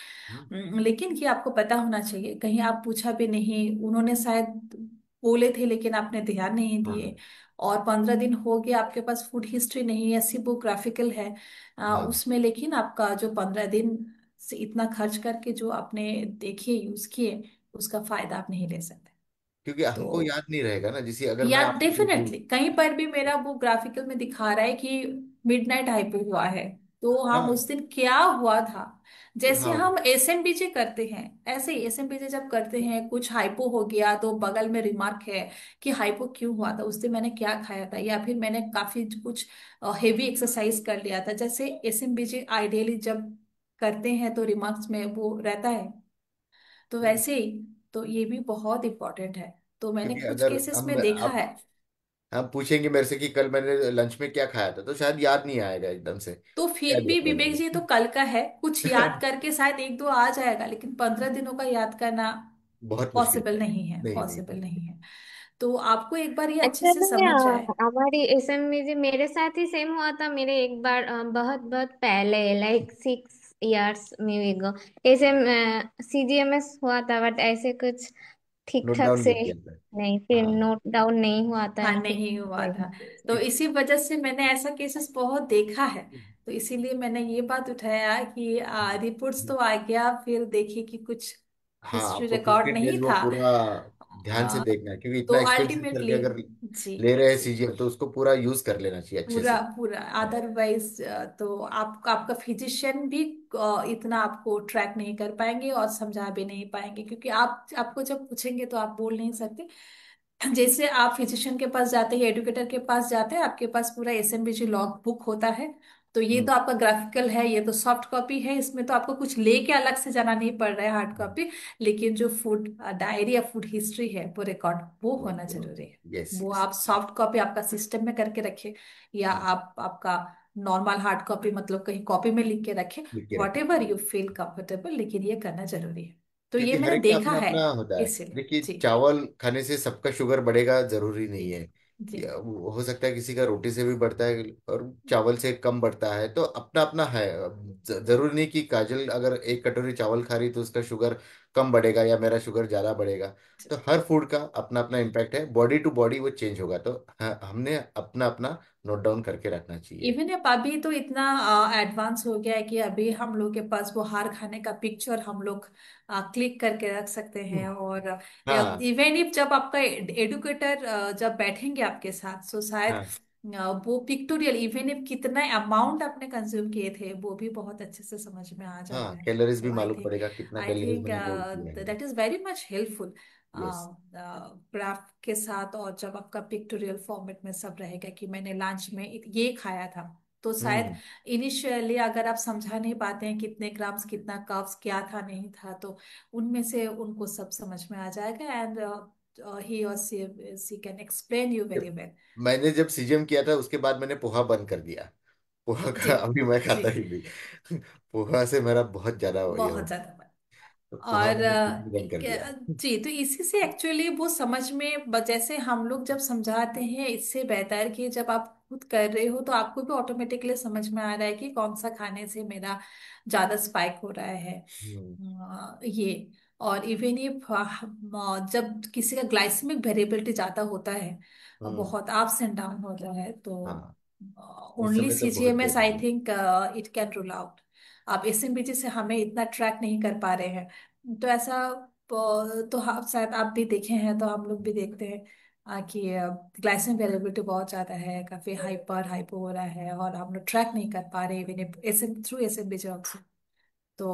लेकिन ये आपको पता होना चाहिए, कहीं आप पूछा भी नहीं, उन्होंने शायद बोले थे लेकिन आपने ध्यान नहीं दिए, हाँ और 15 दिन हो गए आपके पास फूड हिस्ट्री नहीं है, सिर्फ वो ग्राफिकल है हाँ। उसमें, लेकिन आपका जो 15 दिन से इतना खर्च करके जो आपने देखिए यूज किए, उसका फायदा आप नहीं ले सकते। क्योंकि तो हमको याद नहीं रहेगा ना, जैसे अगर या मैं आपको डेफिनेटली कहीं पर भी मेरा वो ग्राफिकल में दिखा रहा है कि मिडनाइट हाइपो हुआ है, तो हम हाँ उस दिन क्या हुआ था, जैसे हाँ। हम एसएमबीजे करते हैं, ऐसे ही एसएमबीजे जब करते हैं, कुछ हाइपो हो गया तो बगल में रिमार्क है कि हाइपो क्यों हुआ था, उस दिन मैंने क्या खाया था, या फिर मैंने काफी कुछ हेवी एक्सरसाइज कर लिया था, जैसे एसएमबीजे आइडियली जब करते हैं तो रिमार्क्स में वो रहता है। तो वैसे ही, तो ये भी बहुत इंपॉर्टेंट है। तो मैंने क्योंकि कुछ अगर केसेस हम में देखा आप है। हम पूछेंगे मेरे से कि कल मैंने लंच में क्या खाया था, तो शायद याद नहीं आएगा एकदम से, तो क्या फिर भी याद विवेक जी, तो रहेगा। कल का है, कुछ याद करके शायद एक दो आ जाएगा, लेकिन 15 दिनों का याद करना बहुत मुश्किल पॉसिबल है। नहीं है, नहीं नहीं, पॉसिबल नहीं possible है। तो आपको एक बार ये अच्छे से एक्चुअली समझ जाए। हमारी एसएमबीजी मेरे साथ ही सेम हुआ था। मेरे एक बार बहुत बहुत पहले, लाइक 6 इयर्स में गो ऐसे सीजीएमएस हुआ था, बट ऐसे कुछ ठीक नोट ठाक डाउन से नहीं किया था। नहीं, फिर हाँ। नोट डाउन नहीं हुआ था, हाँ, एंड फिर नहीं हुआ था। तो क्योंकि इसी वजह से मैंने ऐसा केसेस बहुत देखा है, तो इसीलिए मैंने ये बात उठाया कि रिपोर्ट्स तो आ गया, फिर देखिए कि कुछ हाँ, हिस्ट्री आपको रिकॉर्ड 15 डेज नहीं वो था। पूरा ध्यान से आ, देखना है, क्योंकि तो इतना एक्सपेंसिव करके अल्टीमेटली, अगर जी, ले रहे हैं जी, सीजीएम, तो उसको पूरा यूज कर लेना चाहिए अच्छे पूरा से। पूरा, अदरवाइज तो आपका फिजिशियन भी इतना आपको ट्रैक नहीं कर पाएंगे और समझा भी नहीं पाएंगे, क्योंकि आपको जब पूछेंगे तो आप बोल नहीं सकते। जैसे आप फिजिशियन के पास जाते हैं, एडुकेटर के पास जाते हैं, आपके पास पूरा एसएमबीजी लॉग बुक होता है, तो ये हम्म। तो आपका ग्राफिकल है, ये तो सॉफ्ट कॉपी है, इसमें तो आपको कुछ लेके अलग से जाना नहीं पड़ रहा है, हार्ड कॉपी। लेकिन जो फूड डायरी या फूड हिस्ट्री है, वो रिकॉर्ड वो वो होना पूरा, जरूरी है। यस वो यस। आप सॉफ्ट कॉपी आपका सिस्टम में करके रखे, या आप आपका नॉर्मल हार्ड कॉपी मतलब कहीं कॉपी में लिख के रखे, लिख के वॉट रखें। एवर यू फील कंफर्टेबल, लेकिन ये करना जरूरी है। तो ये क्योंकि हर मैंने एक का देखा अपना है, अपना होता है। इसीलिए देखिए, जी, चावल खाने से सबका शुगर बढ़ेगा जरूरी जी, नहीं है। जी, वो हो सकता है किसी का रोटी से भी बढ़ता है और चावल से कम बढ़ता है, तो अपना अपना है। अब जरूरी नहीं कि काजल अगर एक कटोरी चावल खा रही तो उसका शुगर कम बढ़ेगा या मेरा शुगर ज्यादा बढ़ेगा। तो हर फूड का अपना अपना इम्पैक्ट है, बॉडी टू बॉडी वो चेंज होगा, तो हमने अपना अपना नोट डाउन करके रखना चाहिए। इवन अब अभी तो इतना एडवांस हो गया है कि अभी हम लोग के पास वो हार खाने का पिक्चर हम लोग क्लिक करके रख सकते हैं, और हाँ इवन इफ जब आपका एडुकेटर जब बैठेंगे आपके साथ, सो शायद हाँ वो पिक्टोरियल, इवन इफ कितना अमाउंट आपने कंज्यूम किए थे, वो भी बहुत अच्छे से समझ में आ जाता हाँ, है। कैलोरीज भी तो आई मालूम थिंक पड़ेगा कितना आई कैलोरीज थिंक मैंने यूज किया है। That is very much helpful yes. Graph के साथ, और जब आपका पिक्टोरियल फॉर्मेट में सब रहेगा कि मैंने लंच में ये खाया था, तो शायद हम्म। इनिशियली अगर आप समझा नहीं पाते हैं कितने ग्राम्स कितना कप्स क्या था नहीं था, तो उनमें से उनको सब समझ में आ जाएगा, एंड ही और she can explain you very well. मैंने जब सीजीएम किया था उसके बाद मैंने पोहा बंद कर दिया। पोहा जी, का अभी मैं जी, खाता ही नहीं। पोहा से मेरा बहुत ज्यादा ये हो, बहुत ज्यादा। तो पोहा और मैंने बिल्कुल बंद कर दिया। जी, तो इसी से एक्चुअली वो समझ में जैसे हम लोग जब समझाते हैं, इससे बेहतर कि जब आप खुद कर रहे हो तो आपको भी ऑटोमेटिकली समझ में आ रहा है कि कौन सा खाने से मेरा ज्यादा स्पाइक हो रहा है। हम्म ये, और इवन ये जब किसी का ग्लाइसेमिक वेरिएबिलिटी ज्यादा होता है, हम्म। बहुत अप्स एंड डाउन होता है, तो हाँ, उस ओनली समय तो बहुत सीजीएमएस आई जरूरी है। Think it can rule out. आप एसएमबीजी से हमें इतना ट्रैक नहीं कर पा रहे हैं, तो ऐसा तो हम शायद आप भी देखे हैं, तो हम लोग भी देखते हैं कि ग्लाइसेमिक वेरिएबिलिटी बहुत ज्यादा है, काफी हाइपर हाइपो हो रहा है, और हम लोग ट्रैक नहीं कर पा रहे even SM through SMBG also. तो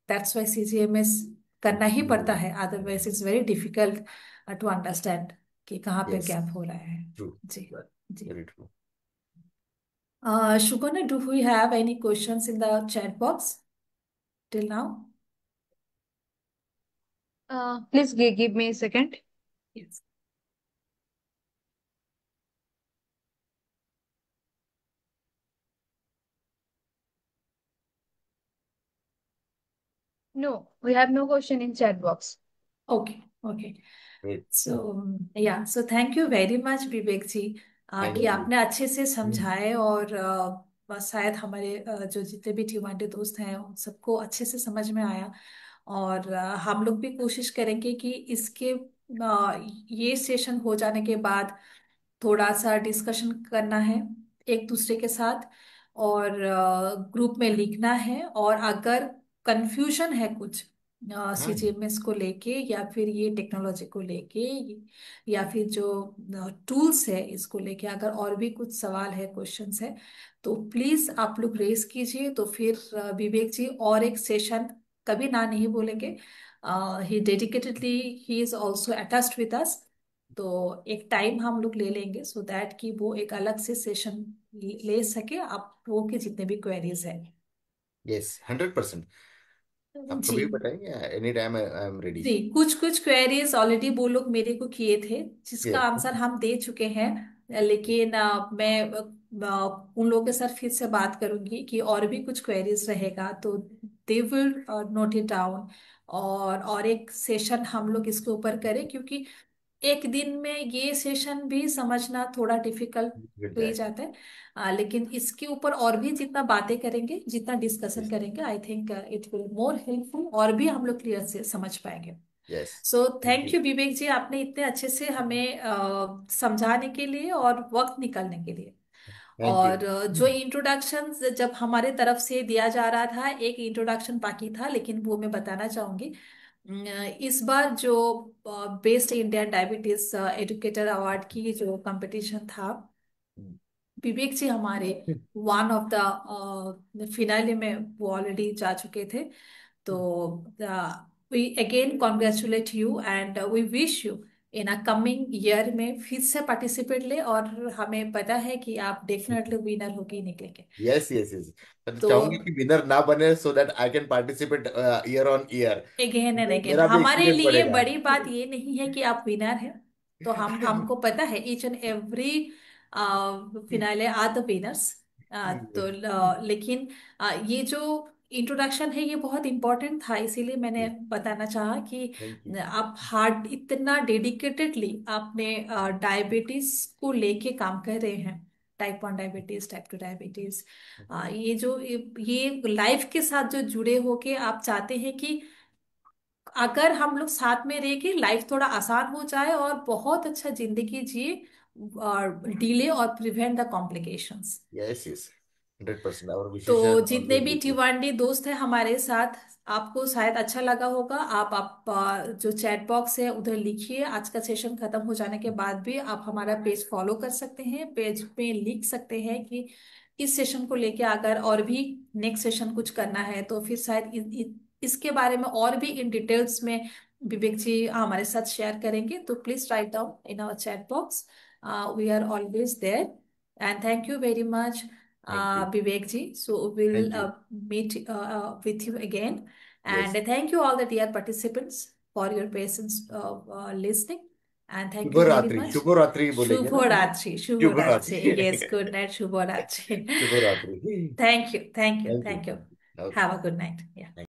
दैट्स वाई सीजीएमएस करना ही पड़ता है, otherwise it's very difficult to understand कि कहाँ पे यस, गैप हो रहा है। ट्रू, जी, जी। Very true. Shugana, do we have any questions in the chat box till now? Please give me a second. Yes. No, we have no question in chat box. Okay, okay. Great. Yeah, so thank you very much Vivek ji, thank कि यू। आपने अच्छे से समझाए, और बस शायद हमारे जो जितने भी टीवांटे दोस्त हैं उन सबको अच्छे से समझ में आया, और हम लोग भी कोशिश करेंगे कि इसके ये सेशन हो जाने के बाद थोड़ा सा डिस्कशन करना है एक दूसरे के साथ, और ग्रुप में लिखना है, और अगर कंफ्यूजन है कुछ, हाँ। सीजीएमएस को लेके, या फिर ये टेक्नोलॉजी को लेके, या फिर जो टूल्स है इसको लेके अगर और भी कुछ सवाल है, क्वेश्चंस है, तो प्लीज आप लोग रेज कीजिए। तो फिर विवेक जी और एक सेशन कभी ना नहीं बोलेंगे। He dedicatedly he is also attached with us. तो एक टाइम हम लोग ले लेंगे सो दैट कि वो एक अलग से सेशन ले सके आप लोगों के जितने भी क्वेरीज हैं। यस, 100%। आप जी कभी भी बताएंगे, any time I am ready. जी, कुछ कुछ क्वेरीज ऑलरेडी वो लोग मेरे को किए थे जिसका यस। आंसर हम दे चुके हैं। लेकिन मैं उन लोगों के साथ फिर से बात करूंगी कि और भी कुछ क्वेरीज रहेगा तो they will note it down. और एक सेशन हम लोग इसके ऊपर करें, क्योंकि एक दिन में ये सेशन भी समझना थोड़ा डिफिकल्ट गिर हो ही जाएगा। जाता है। लेकिन इसके ऊपर और भी जितना बातें करेंगे, जितना डिस्कशन यस। करेंगे, I think it will more helpful और भी हम लोग क्लियर से समझ पाएंगे। Yes. So thank thank you. You Vivek ji, आपने इतने अच्छे से हमें समझाने के लिए और वक्त निकालने के लिए। Thank you. और जो इंट्रोडक्शन जब हमारे तरफ से दिया जा रहा था, एक इंट्रोडक्शन बाकी था, लेकिन वो मैं बताना चाहूंगी। इस बार जो best Indian diabetes educator award की जो कंपटीशन था, विवेक जी हमारे वन ऑफ द फिनाले में वो ऑलरेडी जा चुके थे। तो we again congratulate you and we wish you in a coming year में फिर से पार्टिसिपेट ले, और हमें पता है कि आप डेफिनेटली विनर होके ही निकलेंगे। Yes, yes, yes. मैं तो चाहूंगी कि विनर ना बने, so that I can participate year on year. Again and again मेरा भी हमारे एक्सपीरियंस लिए बढ़ेगा। बड़ी बात ये नहीं है कि आप विनर हैं। तो हम हमको पता है each and every finale are the winners. तो लेकिन ये जो इंट्रोडक्शन है ये बहुत इंपॉर्टेंट था, इसीलिए मैंने बताना चाहा कि थैंक यू। आप हार्ड इतना डेडिकेटेडली आपने डायबिटीज को लेके काम कर रहे हैं। टाइप 1 डायबिटीज, टाइप 2 डायबिटीज, ये लाइफ के साथ जो जुड़े होके आप चाहते हैं कि अगर हम लोग साथ में रह के लाइफ थोड़ा आसान हो जाए और बहुत अच्छा जिंदगी जिए, और डिले और prevent the complications. Yes, yes. 100%। Our विशेष आर तो जितने ऑलवेज भी विद यू। टिवांडी दोस्त हैं हमारे साथ, आपको शायद अच्छा लगा होगा। आप जो चैट बॉक्स है उधर लिखिए। आज का सेशन खत्म हो जाने के बाद भी आप हमारा पेज फॉलो कर सकते हैं, पेज पे लिख सकते हैं कि इस सेशन को लेके अगर और भी नेक्स्ट सेशन कुछ करना है तो फिर शायद इसके बारे में और भी इन डिटेल्स में विवेक जी हमारे साथ शेयर करेंगे। तो please write down in our chat box. We are always there. And thank you very much, thank you. Vivek ji. So we'll thank you. meet with you again. यस। And thank you all the dear participants for your patience listening. And thank Shubh you very रात्रि, much. शुभ रात्रि बोलेंगे ना। Shubhoratri, शुभ Shubhoratri. रात्रि। Yes, good night, Shubhoratri. शुभ रात्रि। Thank you, thank you, thank thank you. You. Okay. Have a good night. Yeah.